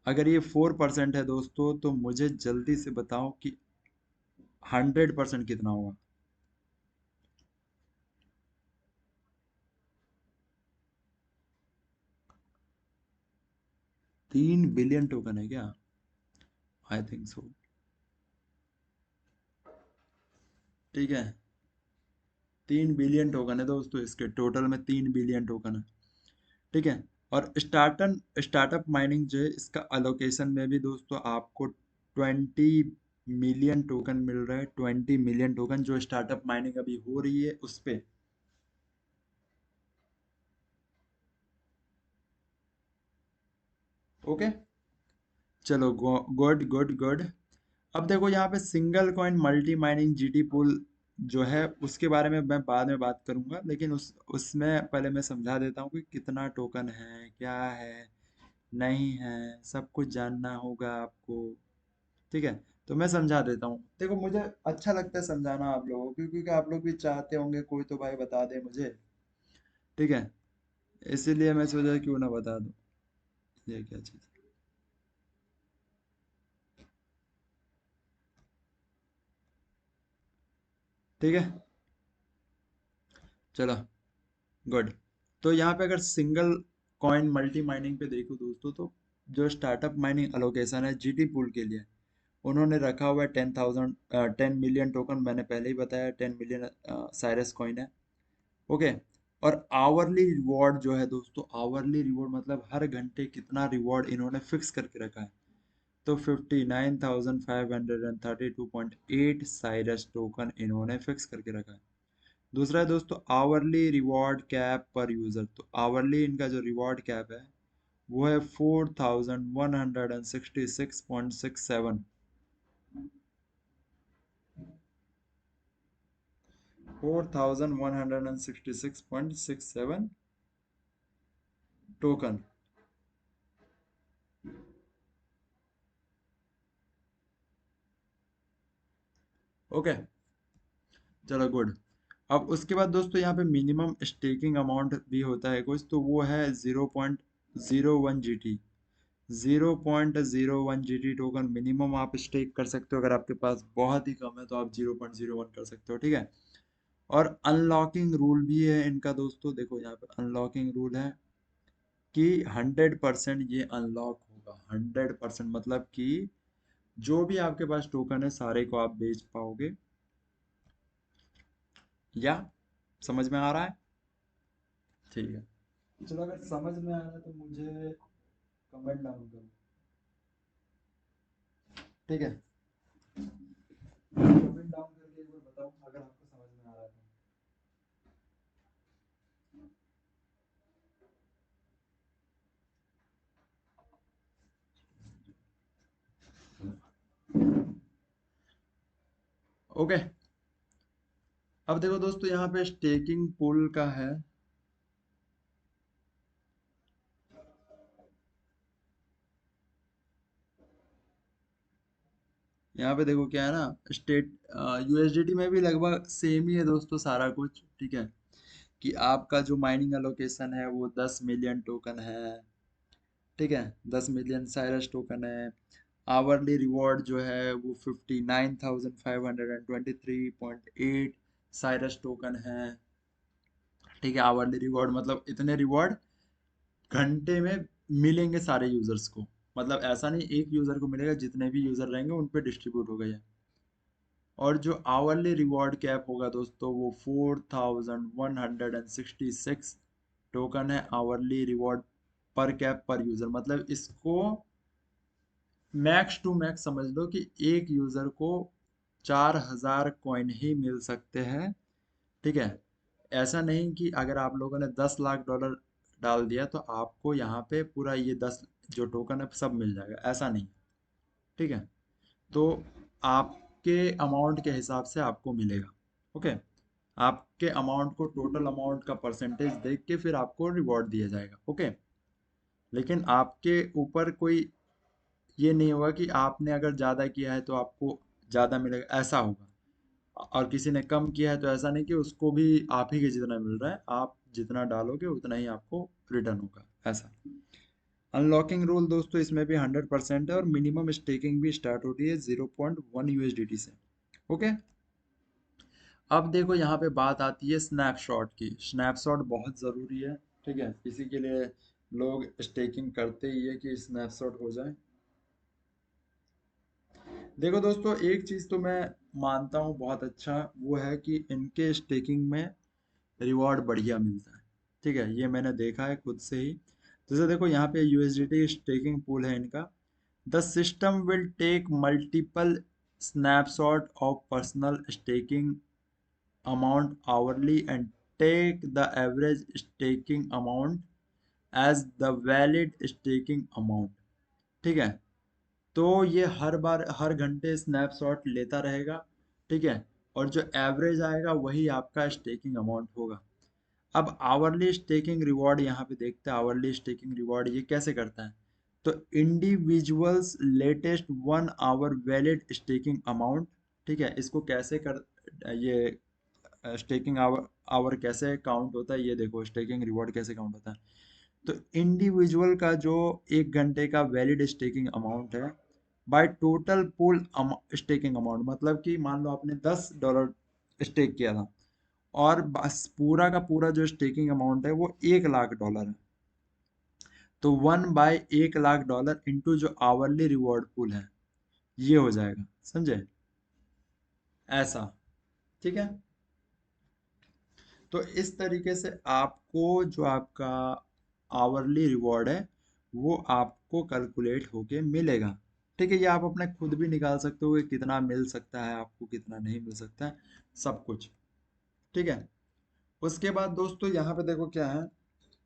अगर ये 4% है दोस्तों, तो मुझे जल्दी से बताओ कि 100% कितना होगा? 3 बिलियन टोकन है क्या? I think so. ठीक है, 3 बिलियन टोकन है दोस्तों, इसके टोटल में 3 बिलियन टोकन है। ठीक है, और स्टार्टअप माइनिंग जो है इसका अलोकेशन में भी दोस्तों आपको 20 मिलियन टोकन मिल रहा है। 20 मिलियन टोकन जो स्टार्टअप माइनिंग अभी हो रही है उस पे। ओके, चलो गुड गुड गुड। अब देखो यहाँ पे single coin multi mining GT pool जो है उसके बारे में मैं बाद में बात करूंगा, लेकिन उसमें पहले मैं समझा देता हूँ कि कितना टोकन है, क्या है, नहीं है, सब कुछ जानना होगा आपको। ठीक है, तो मैं समझा देता हूँ। देखो मुझे अच्छा लगता है समझाना आप लोगों को, क्योंकि आप लोग भी चाहते होंगे कोई तो भाई बता दे मुझे। ठीक है, इसीलिए मैं सोचा क्यों ना बता दूं। ये क्या चीज़? ठीक है, चलो गुड। तो यहाँ पे अगर सिंगल कॉइन मल्टी माइनिंग पे देखो दोस्तों, तो जो स्टार्टअप माइनिंग अलोकेशन है जीटी पूल के लिए, उन्होंने रखा हुआ है 10 मिलियन टोकन। मैंने पहले ही बताया 10 मिलियन साइरस कॉइन है। ओके, और आवरली रिवॉर्ड जो है दोस्तों, आवरली रिवॉर्ड मतलब हर घंटे कितना रिवॉर्ड इन्होंने फिक्स करके रखा है, तो 59,532.8 साइरस टोकन इन्होंने फिक्स करके रखा है। दूसरा है दोस्तों आवरली रिवॉर्ड कैप पर यूजर, तो आवरली इनका जो रिवॉर्ड कैप है वो है 4166.67। 4166.67 टोकन। ओके, चलो गुड। अब उसके बाद दोस्तों यहाँ पे मिनिमम स्टेकिंग अमाउंट भी होता है कुछ, तो वो है 0.01 GT। 0.01 GT टोकन मिनिमम आप स्टेक कर सकते हो। अगर आपके पास बहुत ही कम है तो आप 0.01 कर सकते हो। ठीक है, और अनलॉकिंग रूल भी है इनका दोस्तों, देखो यहाँ पे अनलॉकिंग रूल है कि 100% ये अनलॉक होगा। होगा 100%। मतलब कि जो भी आपके पास टोकन है सारे को आप बेच पाओगे। या समझ में आ रहा है? ठीक है, चलो अगर समझ में आ रहा है तो मुझे कमेंट डाउन करो। ठीक है, कमेंट डाउन करके एक बार बताओ अगर आपको समझ में आ रहा है तो। ओके, अब देखो दोस्तों यहाँ पे स्टेकिंग पूल का है। यहाँ पे देखो क्या है ना, स्टेट यूएसडीटी में भी लगभग सेम ही है दोस्तों सारा कुछ। ठीक है, कि आपका जो माइनिंग एलोकेशन है वो 10 मिलियन टोकन है। ठीक है, 10 मिलियन साइरस टोकन है। आवरली रिवॉर्ड जो है वो 59,523.8 साइरस टोकन है। ठीक है, आवरली रिवॉर्ड मतलब इतने रिवॉर्ड घंटे में मिलेंगे सारे यूजर्स को। मतलब ऐसा नहीं एक यूजर को मिलेगा, जितने भी यूजर रहेंगे उन पे डिस्ट्रीब्यूट हो गया। और जो आवरली रिवॉर्ड कैप होगा दोस्तों वो 4166 टोकन है आवरली रिवॉर्ड पर कैप पर यूजर। मतलब इसको मैक्स टू मैक्स समझ लो कि एक यूजर को 4000 कॉइन ही मिल सकते हैं। ठीक है, ऐसा नहीं कि अगर आप लोगों ने $10 लाख डाल दिया तो आपको यहाँ पे पूरा ये 10 जो टोकन है सब मिल जाएगा, ऐसा नहीं। ठीक है, तो आपके अमाउंट के हिसाब से आपको मिलेगा। ओके, आपके अमाउंट को टोटल अमाउंट का परसेंटेज देख के फिर आपको रिवॉर्ड दिया जाएगा। ओके, लेकिन आपके ऊपर कोई ये नहीं होगा कि आपने अगर ज़्यादा किया है तो आपको ज़्यादा मिलेगा, ऐसा होगा। और किसी ने कम किया है तो ऐसा नहीं कि उसको भी आप ही के जितना मिल रहा है, आप जितना डालोगे उतना ही आपको रिटर्न होगा, ऐसा। अनलॉकिंग रूल दोस्तों इसमें भी 100% है, और मिनिमम स्टेकिंग भी स्टार्ट होती है 0.1 यूएसडीटी से। ओके, अब देखो यहाँ पे बात आती है स्नैपशॉट की। स्नैपशॉट बहुत ज़रूरी है। ठीक है, इसी के लिए लोग स्टेकिंग करते ही है कि स्नैपशॉट हो जाए। देखो दोस्तों, एक चीज़ तो मैं मानता हूँ बहुत अच्छा, वो है कि इनके स्टेकिंग में रिवॉर्ड बढ़िया मिलता है। ठीक है, ये मैंने देखा है खुद से ही। जैसे देखो यहाँ पे यूएसडीटी स्टेकिंग पूल है इनका। The system will take multiple snapshot of personal staking amount hourly and take the average staking amount as the valid staking amount। ठीक है, तो ये हर बार हर घंटे स्नैपशॉट लेता रहेगा। ठीक है, और जो एवरेज आएगा वही आपका स्टेकिंग अमाउंट होगा। अब आवरली स्टेकिंग रिवॉर्ड यहाँ पे देखते हैं, आवरली स्टेकिंग रिवॉर्ड ये कैसे करता है। तो individuals latest 1 hour valid staking amount. ठीक है, इसको कैसे कर ये स्टेकिंग आवर आवर कैसे काउंट होता है, ये देखो स्टेकिंग रिवॉर्ड कैसे काउंट होता है। तो इंडिविजुअल का जो 1 घंटे का वैलिड स्टेकिंग अमाउंट है by total pool staking amount. मतलब कि मान लो आपने $10 स्टेक किया था, और बस पूरा का पूरा जो स्टेकिंग अमाउंट है वो $1 लाख है। तो 1/1 लाख इंटू जो आवरली रिवॉर्ड पूल है ये हो जाएगा, समझे, ऐसा। ठीक है, तो इस तरीके से आपको जो आपका आवरली रिवॉर्ड है वो आपको कैलकुलेट होके मिलेगा। ठीक है, ये आप अपने खुद भी निकाल सकते हो कि कितना मिल सकता है आपको, कितना नहीं मिल सकता है, सब कुछ। ठीक है, उसके बाद दोस्तों यहाँ पे देखो क्या है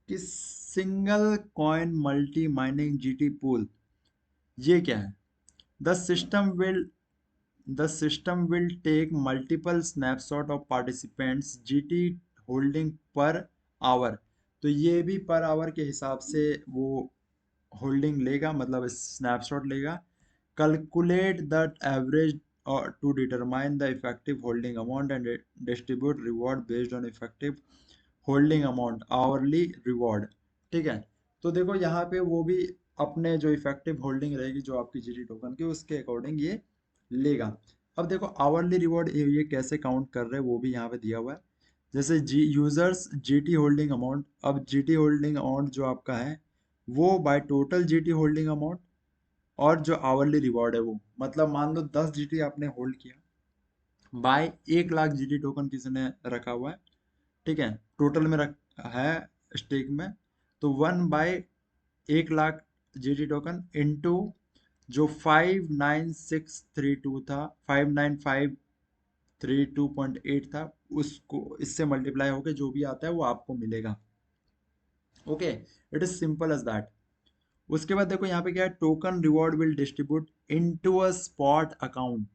कि single coin multi mining GT pool. ये क्या है? The system will the system will take multiple snapshot of participants GT holding per hour. तो ये भी पर आवर के हिसाब से वो होल्डिंग लेगा, मतलब स्नैपशॉट लेगा। Calculate the average to determine the effective holding amount and distribute reward based on effective holding amount hourly reward. ठीक है, तो देखो यहाँ पे वो भी अपने जो इफेक्टिव होल्डिंग रहेगी जो आपकी जीटी टोकन की उसके अकॉर्डिंग ये लेगा। अब देखो आवरली रिवॉर्ड ये कैसे काउंट कर रहे हैं वो भी यहाँ पे दिया हुआ है। जैसे जी यूजर्स जीटी होल्डिंग अमाउंट, अब जीटी होल्डिंग अमाउंट जो आपका है वो by total GT holding amount और जो आवरली रिवॉर्ड है वो, मतलब मान लो 10 GT आपने होल्ड किया, बाय 1 लाख GT टोकन किसी ने रखा हुआ है, ठीक है, टोटल में रख है स्टेक में, तो 1/1 लाख GT टोकन इंटू जो 59632 था, 5952.8 था, उसको इससे मल्टीप्लाई होके जो भी आता है वो आपको मिलेगा। Okay, it is simple as that. उसके बाद देखो यहाँ पे क्या है, token reward will distribute into a spot account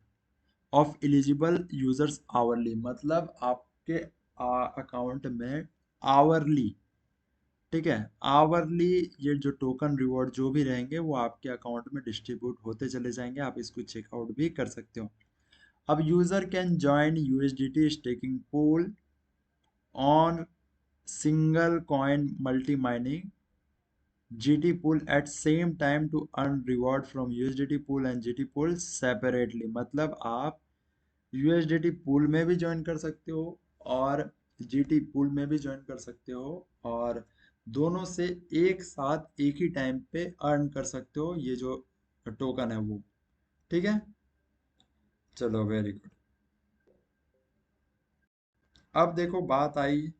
of eligible users hourly, मतलब आपके अकाउंट में आवरली, ठीक है, आवरली ये जो टोकन रिवॉर्ड जो भी रहेंगे वो आपके अकाउंट में डिस्ट्रीब्यूट होते चले जाएंगे, आप इसको चेकआउट भी कर सकते हो। अब user can join USDT staking pool on single coin multi mining GT pool at same time to earn reward from USDT pool and GT pool separately, मतलब आप USDT pool में भी ज्वाइन कर सकते हो और GT pool में भी ज्वाइन कर सकते हो, और दोनों से एक साथ एक ही टाइम पे अर्न कर सकते हो ये जो टोकन है वो, ठीक है। चलो वेरी गुड। अब देखो बात आई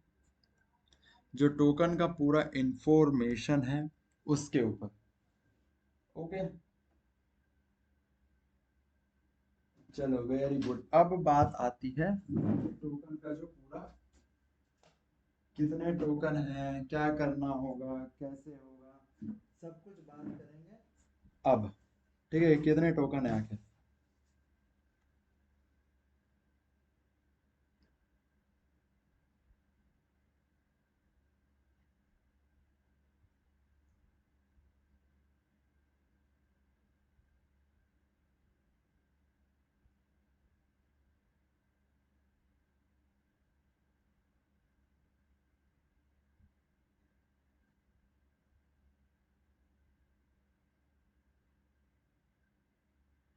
जो टोकन का पूरा इंफॉर्मेशन है उसके ऊपर। ओके, चलो वेरी गुड। अब बात आती है टोकन का जो पूरा, कितने टोकन हैं, क्या करना होगा, कैसे होगा, सब कुछ बात करेंगे अब, ठीक है, कितने टोकन है आखिर।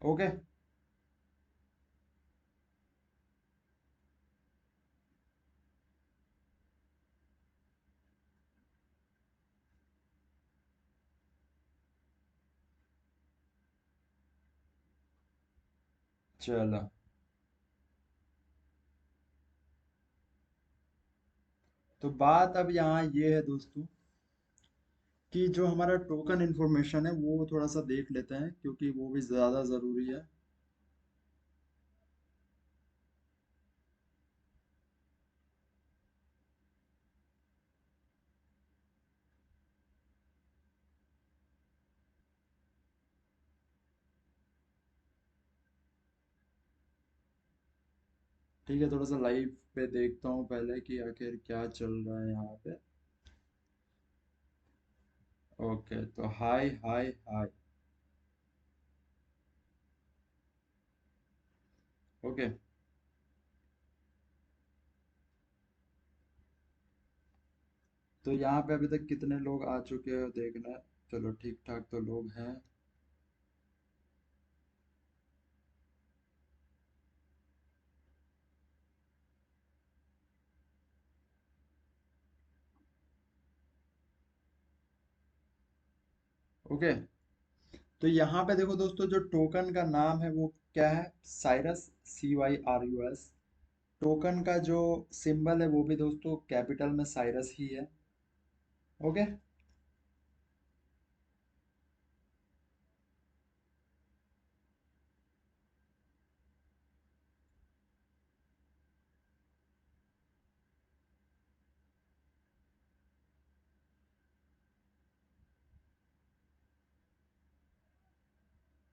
ओके, चलो तो बात अब यहाँ ये है दोस्तों कि जो हमारा टोकन इन्फॉर्मेशन है वो थोड़ा सा देख लेते हैं क्योंकि वो भी ज़्यादा ज़रूरी है। ठीक है, थोड़ा सा लाइव पे देखता हूँ पहले कि आखिर क्या चल रहा है यहाँ पे। ओके, तो हाय हाय हाय। ओके, तो यहाँ पे अभी तक कितने लोग आ चुके हैं देखना है। चलो ठीक ठाक तो लोग हैं। ओके, तो यहाँ पे देखो दोस्तों जो टोकन का नाम है वो क्या है, साइरस, CYRUS। टोकन का जो सिंबल है वो भी दोस्तों कैपिटल में साइरस ही है। Okay,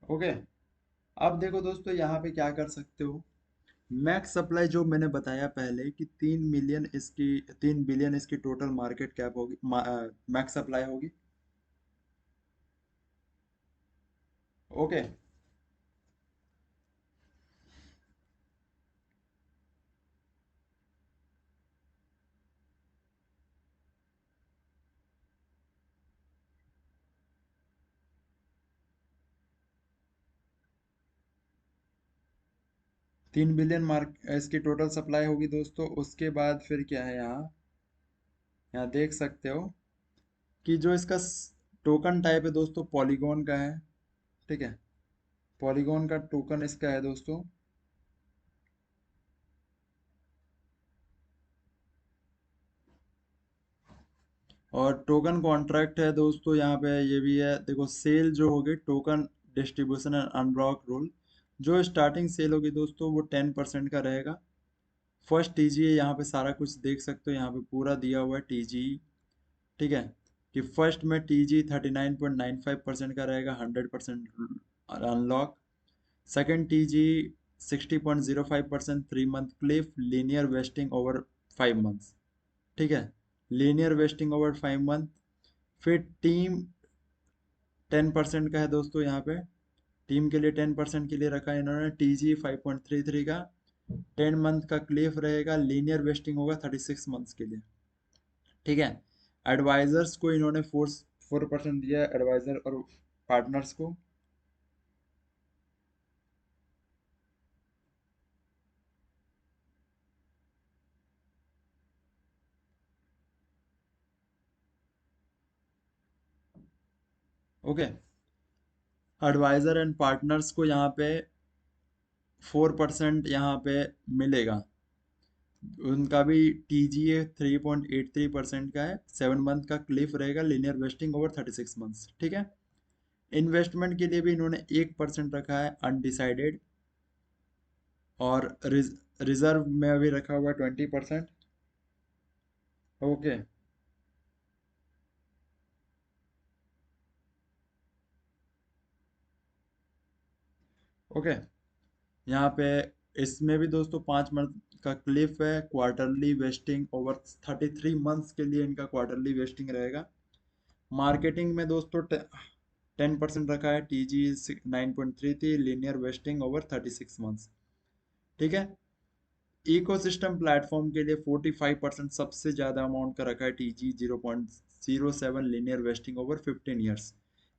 okay. अब देखो दोस्तों यहाँ पे क्या कर सकते हो, मैक्स सप्लाई जो मैंने बताया पहले कि 3 बिलियन इसकी टोटल मार्केट कैप होगी, मैक्स सप्लाई होगी। ओके, 3 बिलियन मार्क इसकी टोटल सप्लाई होगी दोस्तों। उसके बाद फिर क्या है यहाँ, यहाँ देख सकते हो कि जो इसका टोकन टाइप है दोस्तों पॉलीगॉन का है। ठीक है। पॉलीगॉन का टोकन इसका है दोस्तों, और टोकन कॉन्ट्रैक्ट है दोस्तों यहाँ पे ये भी है। देखो सेल जो होगी token distribution and unblock rule, जो स्टार्टिंग सेल होगी दोस्तों वो 10% का रहेगा। फर्स्ट टीजी यहाँ पे सारा कुछ देख सकते हो, यहाँ पे पूरा दिया हुआ है टीजी। ठीक है, कि फर्स्ट में टीजी 39.95% का रहेगा, 100% unlock. Second TG 60.05%, 3 month Cliff, linear wasting over 5 months. ठीक है, लीनियर वेस्टिंग ओवर 5 मंथ। फिर टीम 10% का है दोस्तों यहाँ पे, टीम के लिए 10% के लिए रखा है इन्होंने टी जी 5.33 का। 10 मंथ का क्लिफ रहेगा, लीनियर वेस्टिंग होगा 36 मंथ्स के लिए। ठीक है, एडवाइजर्स को इन्होंने 4% दिया है, एडवाइजर और पार्टनर्स को। ओके, एडवाइजर एंड पार्टनर्स को यहाँ पे 4% यहाँ पे मिलेगा। उनका भी टी जी ए 3.83% का है, 7 मंथ का क्लिफ रहेगा, लीनियर वेस्टिंग ओवर 36 मंथ्स। ठीक है, इन्वेस्टमेंट के लिए भी इन्होंने 1% रखा है अनडिसाइडेड, और रिजर्व में अभी रखा हुआ है 20%। ओके। ओके, यहाँ पे इसमें भी दोस्तों 5 मंथ का क्लिफ है, क्वार्टरली वेस्टिंग ओवर 33 मंथ्स के लिए इनका क्वार्टरली वेस्टिंग रहेगा। मार्केटिंग में दोस्तों 10% रखा है, टी जी 9.3 थी, लीनियर वेस्टिंग ओवर 36 मंथ्स। ठीक है, इकोसिस्टम प्लेटफॉर्म के लिए 45% सबसे ज़्यादा अमाउंट का रखा है, T G 0.07, linear wasting over 15 years.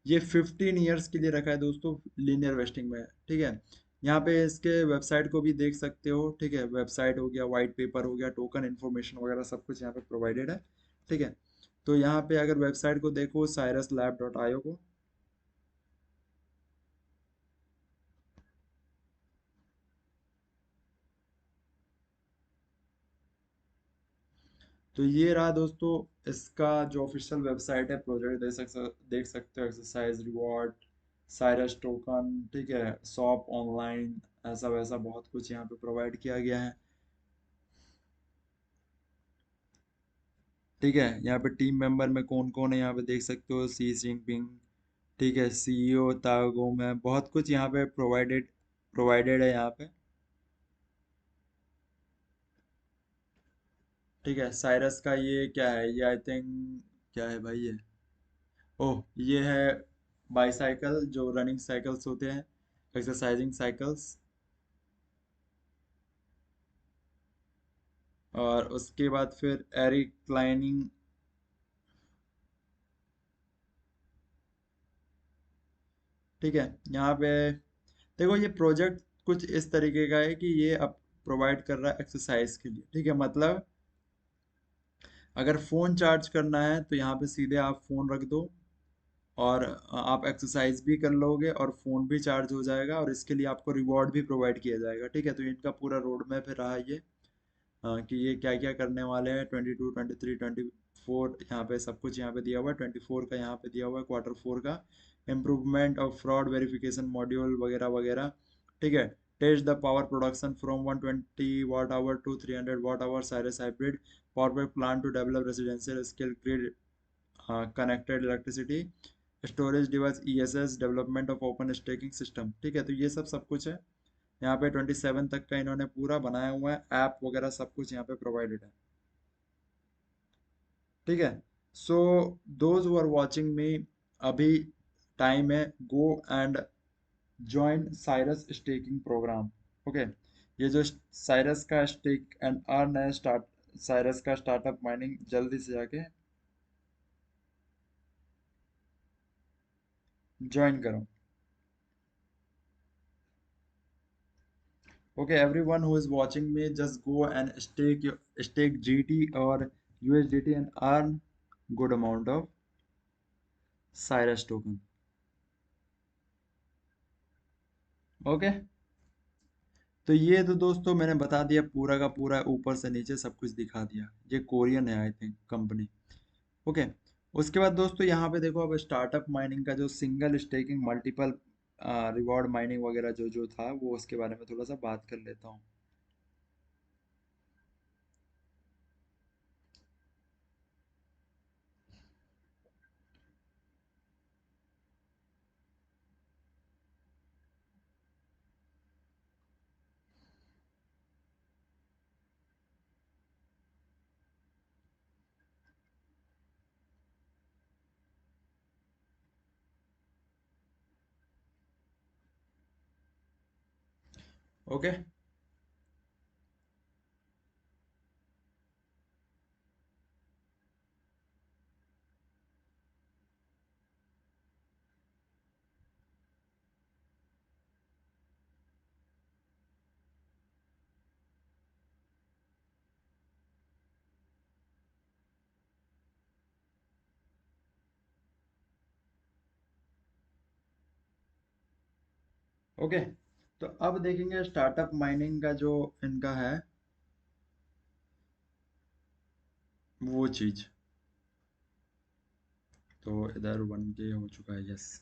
ये 15 ईयर्स के लिए रखा है दोस्तों, लीनियर वेस्टिंग में। ठीक है, यहाँ पे इसके वेबसाइट को भी देख सकते हो। ठीक है, वेबसाइट हो गया, वाइट पेपर हो गया, टोकन इन्फॉर्मेशन वगैरह सब कुछ यहाँ पे प्रोवाइडेड है। ठीक है, तो यहाँ पे अगर वेबसाइट को देखो cyrus.lab.io को, तो ये रहा दोस्तों इसका जो ऑफिशियल वेबसाइट है। प्रोजेक्ट देख सकते हो, एक्सरसाइज रिवॉर्ड, साइरस टोकन। ठीक है, शॉप ऑनलाइन, ऐसा वैसा बहुत कुछ यहाँ पे प्रोवाइड किया गया है। ठीक है, यहाँ पे टीम मेंबर में कौन कौन है यहाँ पे देख सकते हो, सी जिनपिंग। ठीक है, सीईओ तागोम है, बहुत कुछ यहाँ पे प्रोवाइडेड है यहाँ पे। ठीक है, साइरस का ये क्या है, ये आई थिंक क्या है भाई ये, ओह ये है बाईसाइकिल, जो रनिंग साइकिल्स होते हैं, एक्सरसाइजिंग साइकिल्स। और उसके बाद फिर रिक्लाइनिंग। ठीक है, यहाँ पे देखो ये प्रोजेक्ट कुछ इस तरीके का है कि ये अब प्रोवाइड कर रहा है एक्सरसाइज के लिए। ठीक है, मतलब अगर फ़ोन चार्ज करना है तो यहाँ पे सीधे आप फ़ोन रख दो, और आप एक्सरसाइज भी कर लोगे और फ़ोन भी चार्ज हो जाएगा, और इसके लिए आपको रिवॉर्ड भी प्रोवाइड किया जाएगा। ठीक है, तो इनका पूरा रोड मैप रहा है ये। हाँ, कि ये क्या क्या करने वाले हैं, 22, 23, 24, यहाँ पे सब कुछ यहाँ पे दिया हुआ है। 24 का यहाँ पे दिया हुआ है, Q4 का improvement of fraud verification module वगैरह वगैरह। ठीक है, test the power production from 120 Wh to 300 Wh Cyrus hybrid power plant to develop residential scale grid connected electricity storage device ESS development of open staking system. ठीक है, तो ये सब कुछ है यहाँ पे। 27 तक का इन्होंने पूरा बनाया हुआ है, ऐप वगैरह सब कुछ यहाँ पे प्रोवाइडेड है। ठीक है, so those who are watching me, अभी टाइम है, go and join Cyrus staking program. Okay, ये जो साइरस का स्टेक एंड अर्न है, स्टार्ट साइरस का स्टार्टअप माइनिंग, जल्दी से जाके ज्वाइन करो। Okay, everyone who is watching me, just go and stake GT or USDT and earn good amount of Cyrus token. Okay. तो ये तो दोस्तों मैंने बता दिया पूरा का पूरा, ऊपर से नीचे सब कुछ दिखा दिया। ये कोरियन है आई थिंक कंपनी। ओके। उसके बाद दोस्तों यहाँ पे देखो, अब स्टार्टअप माइनिंग का जो single staking multiple reward mining वगैरह जो जो था, वो उसके बारे में थोड़ा सा बात कर लेता हूँ। ओके। ओके। तो अब देखेंगे स्टार्टअप माइनिंग का जो इनका है, वो चीज। तो इधर 1K हो चुका है, यस।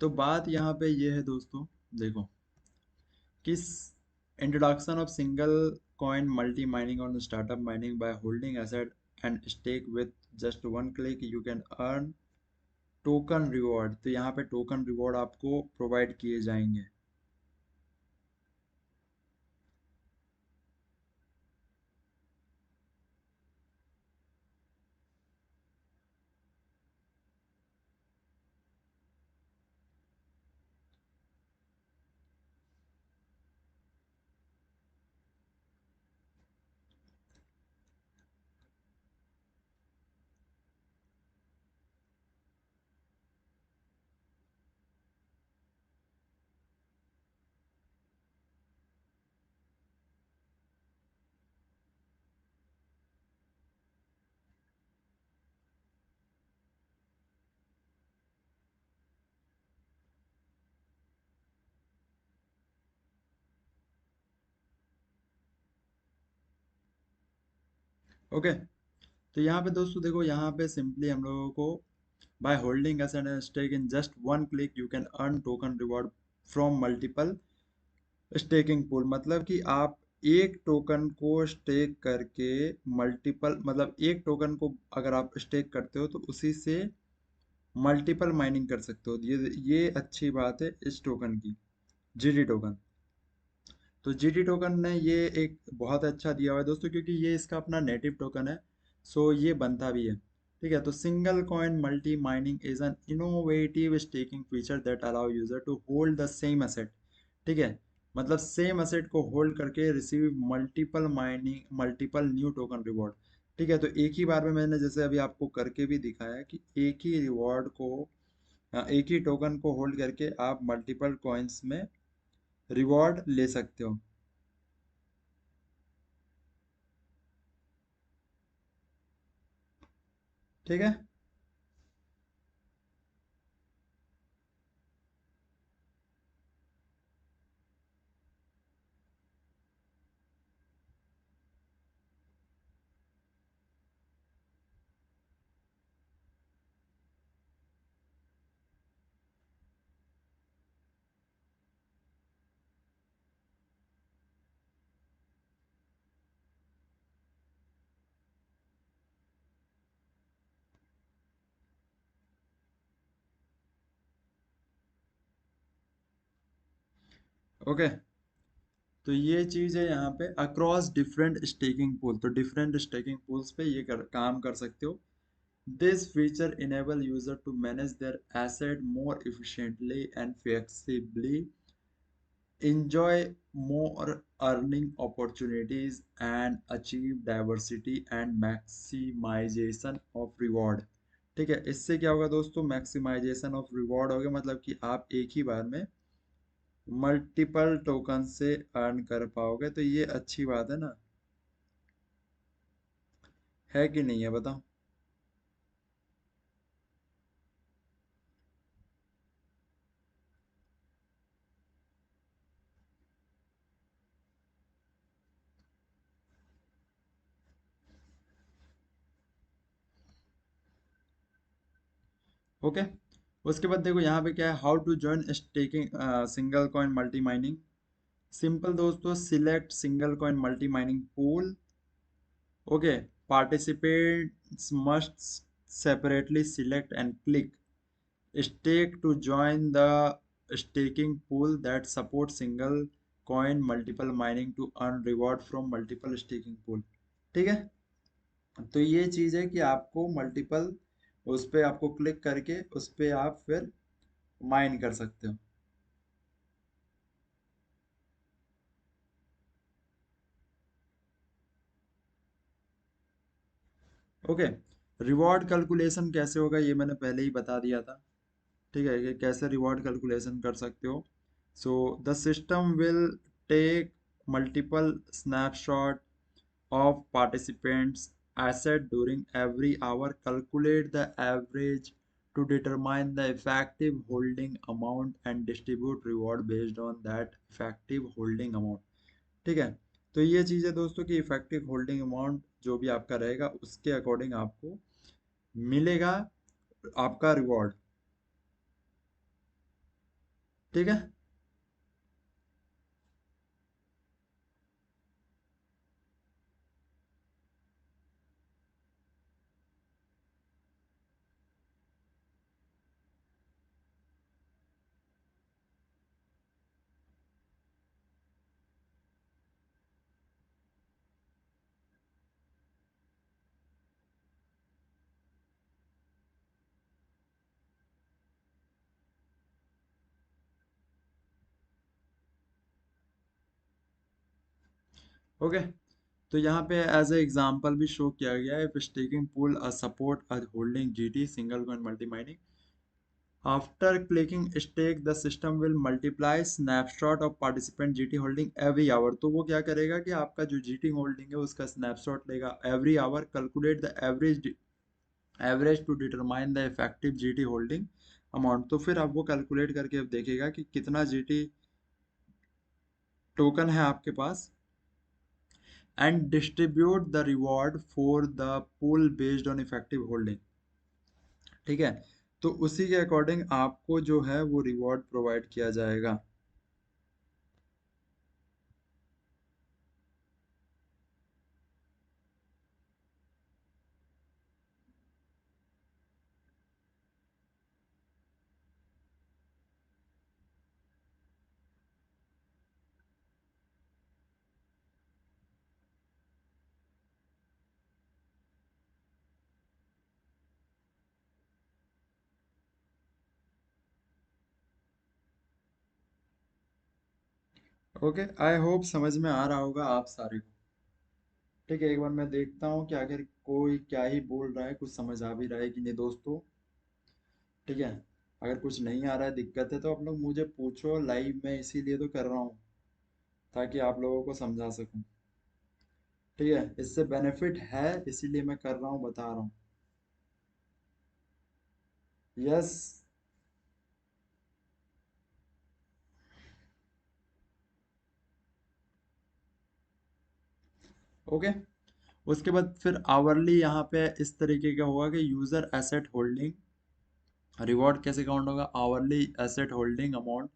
तो बात यहाँ पे ये है दोस्तों, देखो, किस introduction of single coin multi mining on startup mining by holding asset and stake with just one click you can earn token reward। तो यहाँ पे टोकन रिवॉर्ड आपको प्रोवाइड किए जाएंगे। ओके। तो यहाँ पे दोस्तों देखो, यहाँ पे सिंपली हम लोगों को by holding asset and stake in just one click you can earn token reward from multiple staking pool. मतलब कि आप एक टोकन को स्टेक करके मल्टीपल, मतलब एक टोकन को अगर आप स्टेक करते हो तो उसी से मल्टीपल माइनिंग कर सकते हो। ये अच्छी बात है इस टोकन की, जीडी टोकन। तो जीटी टोकन ने ये एक बहुत अच्छा दिया हुआ है दोस्तों, क्योंकि ये इसका अपना नेटिव टोकन है। सो ये बनता भी है। ठीक है। तो single coin multi mining is an innovative staking feature that allow user to hold the same asset. ठीक है। मतलब सेम एसेट को होल्ड करके receive multiple mining multiple new token reward. ठीक है। तो एक ही बार में मैंने जैसे अभी आपको करके भी दिखाया कि एक ही रिवॉर्ड को, एक ही टोकन को होल्ड करके आप मल्टीपल कॉइन्स में रिवॉर्ड ले सकते हो। ठीक है। ओके। तो ये चीज है यहाँ पे अक्रॉस डिफरेंट स्टेकिंग पूल। तो डिफरेंट स्टेकिंग पूल्स पे ये काम कर सकते हो। This feature enable user to manage their asset more efficiently and flexibly, enjoy more earning opportunities and achieve diversity and maximization of reward। ठीक है। इससे क्या होगा दोस्तों, मैक्सिमाइजेशन ऑफ रिवॉर्ड होगा। मतलब कि आप एक ही बार में मल्टीपल टोकन से अर्न कर पाओगे। तो ये अच्छी बात है ना। है कि नहीं है बताओ। ओके। उसके बाद देखो यहाँ पे क्या है, how to join staking single coin multi mining. Simple दोस्तों, select single coin multi mining pool. Okay. Participants must separately select and click stake to join the staking pool that supports single coin multiple mining to earn reward from multiple staking pool। ठीक है। तो ये चीज है कि आपको multiple, उस पे आपको क्लिक करके उस पे आप फिर माइन कर सकते हो। ओके। रिवॉर्ड कैलकुलेशन कैसे होगा ये मैंने पहले ही बता दिया था। ठीक है, कि कैसे रिवॉर्ड कैलकुलेशन कर सकते हो। So the system will take multiple snapshot of participants' asset during every hour, calculate the average to determine the effective holding amount and distribute reward based on that effective holding amount। ठीक है। तो ये चीज़ है दोस्तों कि effective holding amount जो भी आपका रहेगा उसके अकॉर्डिंग आपको मिलेगा आपका रिवॉर्ड। ठीक है। ओके। तो यहाँ पे एज ए एग्जांपल भी शो किया गया है, if staking pool support holding GT single coin multi mining, after clicking stake the system will multiply snapshot of participant GT holding every hour. तो वो क्या करेगा कि आपका जो जीटी होल्डिंग है उसका स्नैपशॉट लेगा every hour, calculate the average to determine the effective GT holding amount. तो फिर आप वो कैलकुलेट करके अब देखेगा कि कितना जीटी टोकन है आपके पास, and distribute the reward for the pool based on effective holding. ठीक है। तो उसी के अकॉर्डिंग आपको जो है वो रिवॉर्ड प्रोवाइड किया जाएगा। ओके, आई होप समझ में आ रहा होगा आप सारे को। ठीक है, एक बार मैं देखता हूँ कि आखिर कोई क्या ही बोल रहा है, कुछ समझ आ भी रहा है कि नहीं दोस्तों। ठीक है। अगर कुछ नहीं आ रहा है, दिक्कत है, तो आप लोग मुझे पूछो लाइव में, इसीलिए तो कर रहा हूँ ताकि आप लोगों को समझा सकूं। ठीक है, इससे बेनिफिट है इसीलिए मैं कर रहा हूँ, बता रहा हूँ। यस। ओके। उसके बाद फिर आवरली यहाँ पे इस तरीके का होगा कि यूजर एसेट होल्डिंग रिवॉर्ड कैसे काउंट होगा, hourly asset holding amount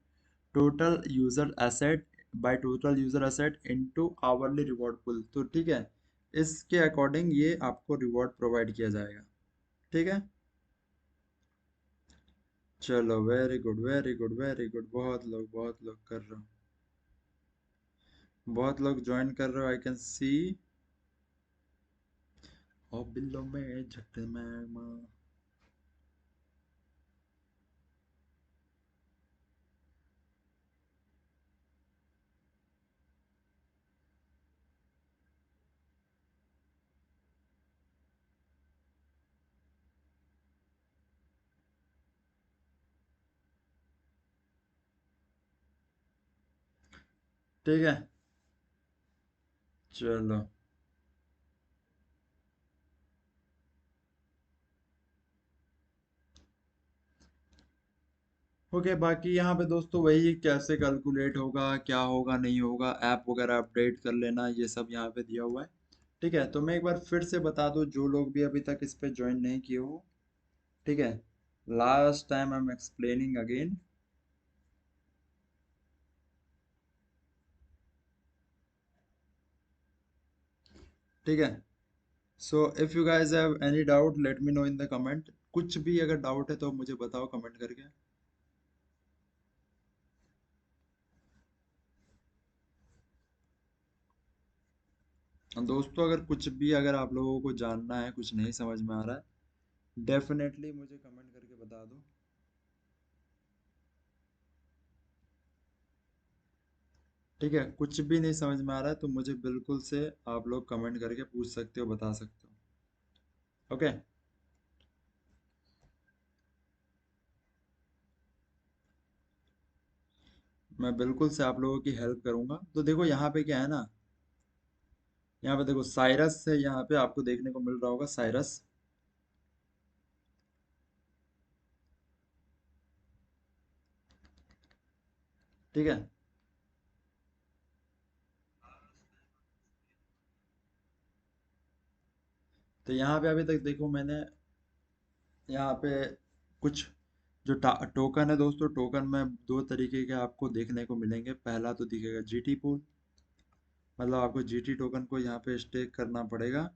total user asset by total user asset into hourly reward pool. तो ठीक है, इसके अकॉर्डिंग ये आपको रिवॉर्ड प्रोवाइड किया जाएगा। ठीक है। चलो, very good very good very good, बहुत लोग कर रहे हो, बहुत लोग ज्वाइन कर रहे हो, आई कैन सी। और बिल्लों में झट में। ठीक है। चलो। ओके, बाकी यहाँ पे दोस्तों वही कैसे कैलकुलेट होगा, क्या होगा नहीं होगा, ऐप वगैरह अपडेट कर लेना, ये सब यहाँ पे दिया हुआ है। ठीक है, तो मैं एक बार फिर से बता दूं जो लोग भी अभी तक इस पे ज्वाइन नहीं किए हो। ठीक है, last time I am explaining again. ठीक है, so if you guys have any doubt let me know in the comment. कुछ भी अगर डाउट है तो मुझे बताओ कमेंट करके। दोस्तों अगर कुछ भी अगर आप लोगों को जानना है, कुछ नहीं समझ में आ रहा है, डेफिनेटली मुझे कमेंट करके बता दो। ठीक है, कुछ भी नहीं समझ में आ रहा है तो मुझे बिल्कुल से आप लोग कमेंट करके पूछ सकते हो, बता सकते हो। ओके, मैं बिल्कुल से आप लोगों की हेल्प करूंगा। तो देखो यहाँ पे क्या है ना, यहाँ पे देखो साइरस है, यहाँ पे आपको देखने को मिल रहा होगा साइरस। ठीक है, तो यहाँ पे अभी तक देखो मैंने यहाँ पे कुछ जो टोकन है दोस्तों, टोकन में दो तरीके के आपको देखने को मिलेंगे। पहला तो दिखेगा जीटी पूल, मतलब आपको जीटी टोकन को यहाँ पे स्टेक करना पड़ेगा।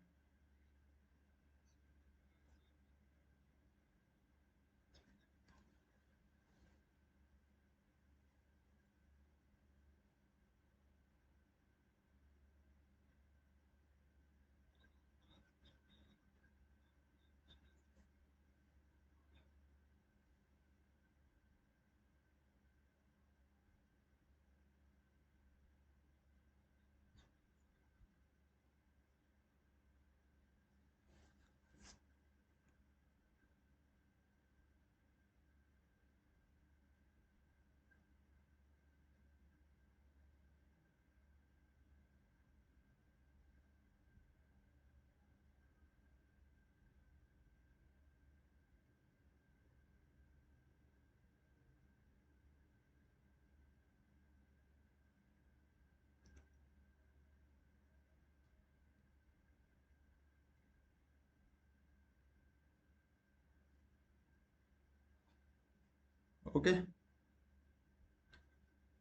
ओके,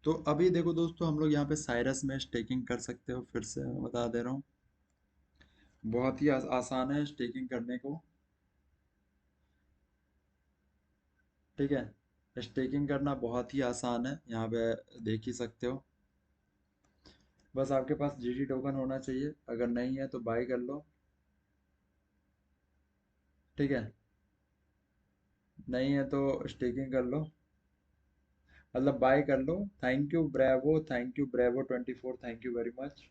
तो अभी देखो दोस्तों हम लोग यहाँ पे साइरस में स्टेकिंग कर सकते हो, फिर से मैं बता दे रहा हूँ। बहुत ही आसान है स्टेकिंग करने को। ठीक है, स्टेकिंग करना बहुत ही आसान है, यहाँ पे देख ही सकते हो। बस आपके पास जीटी टोकन होना चाहिए, अगर नहीं है तो बाय कर लो। ठीक है, नहीं है तो स्टेकिंग कर लो, मतलब बाय कर लो। Thank you bravo, thank you bravo 24, thank you very much.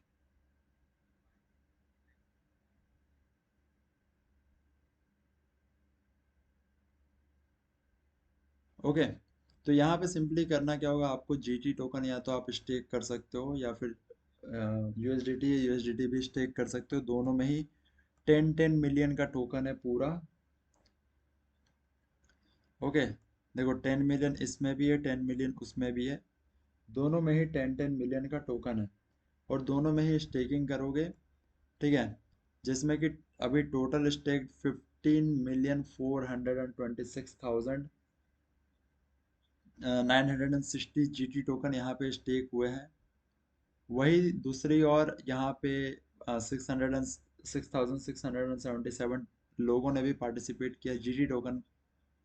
Okay, तो यहाँ पे सिंपली करना क्या होगा, आपको जीटी टोकन या तो आप स्टेक कर सकते हो या फिर यूएसडीटी यूएसडीटी भी स्टेक कर सकते हो, दोनों में ही 10-10 मिलियन का टोकन है पूरा। ओके, देखो 10 मिलियन इसमें भी है, 10 मिलियन उसमें भी है, दोनों में ही 10-10 मिलियन का टोकन है, और दोनों में ही स्टेकिंग करोगे। ठीक है, जिसमें कि अभी total stake 15,426,960 G T token यहाँ पे स्टेक हुए हैं। वही दूसरी और यहाँ पे 6,677 लोगों ने भी पार्टिसिपेट किया जीटी टोकन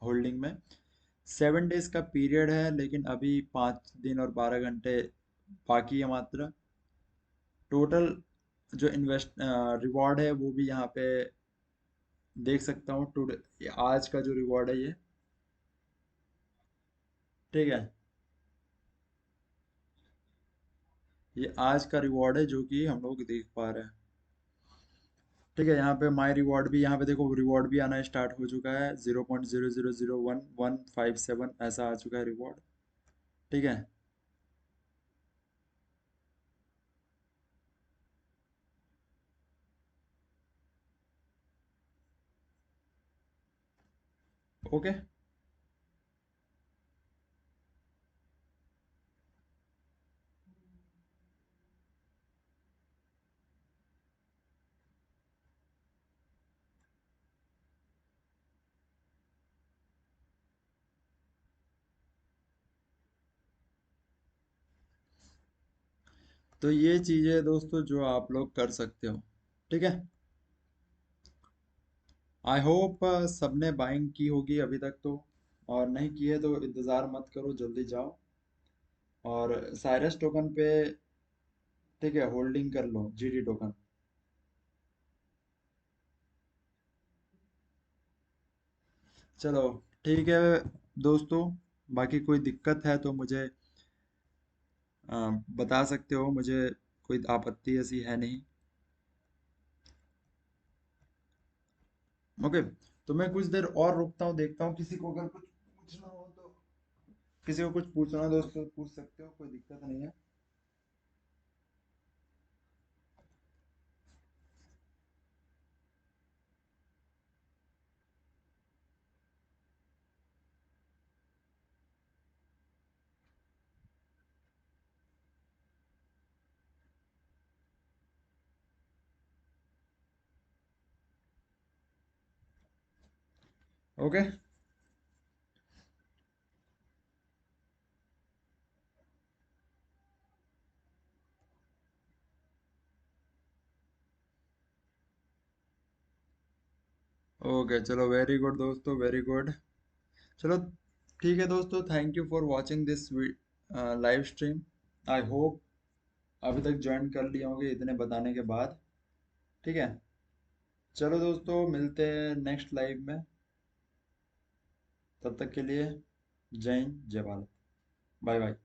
होल्डिंग में। 7 डेज का पीरियड है, लेकिन अभी 5 दिन और 12 घंटे बाकी है मात्र। टोटल जो इन्वेस्ट रिवॉर्ड है वो भी यहाँ पे देख सकता हूँ, टुडे आज का जो रिवॉर्ड है ये। ठीक है, ये आज का रिवॉर्ड है जो कि हम लोग देख पा रहे हैं। ठीक है, यहाँ पे माई रिवॉर्ड भी, यहाँ पे देखो रिवॉर्ड भी आना स्टार्ट हो चुका है, 0.0001157 ऐसा आ चुका है रिवॉर्ड। ठीक है, ओके, तो ये चीजें दोस्तों जो आप लोग कर सकते हो, ठीक है। आई होप सबने बाइंग की होगी अभी तक तो, और नहीं की है तो इंतज़ार मत करो, जल्दी जाओ और साइरस टोकन पे, ठीक है, होल्डिंग कर लो जीडी टोकन। चलो ठीक है दोस्तों, बाकी कोई दिक्कत है तो मुझे बता सकते हो, मुझे कोई आपत्ति ऐसी है नहीं। ओके, तो मैं कुछ देर और रुकता हूँ, देखता हूँ किसी को अगर कुछ पूछना हो तो, किसी को कुछ पूछना हो दोस्तों पूछ सकते हो, कोई दिक्कत नहीं है। ओके। ओके चलो, वेरी गुड दोस्तों, वेरी गुड। चलो ठीक है दोस्तों, thank you for watching this live stream. I hope अभी तक ज्वाइन कर लिए होंगे इतने बताने के बाद, ठीक है। चलो दोस्तों, मिलते हैं नेक्स्ट लाइव में, तब तक के लिए जय हिंद जय भारत, बाय बाय।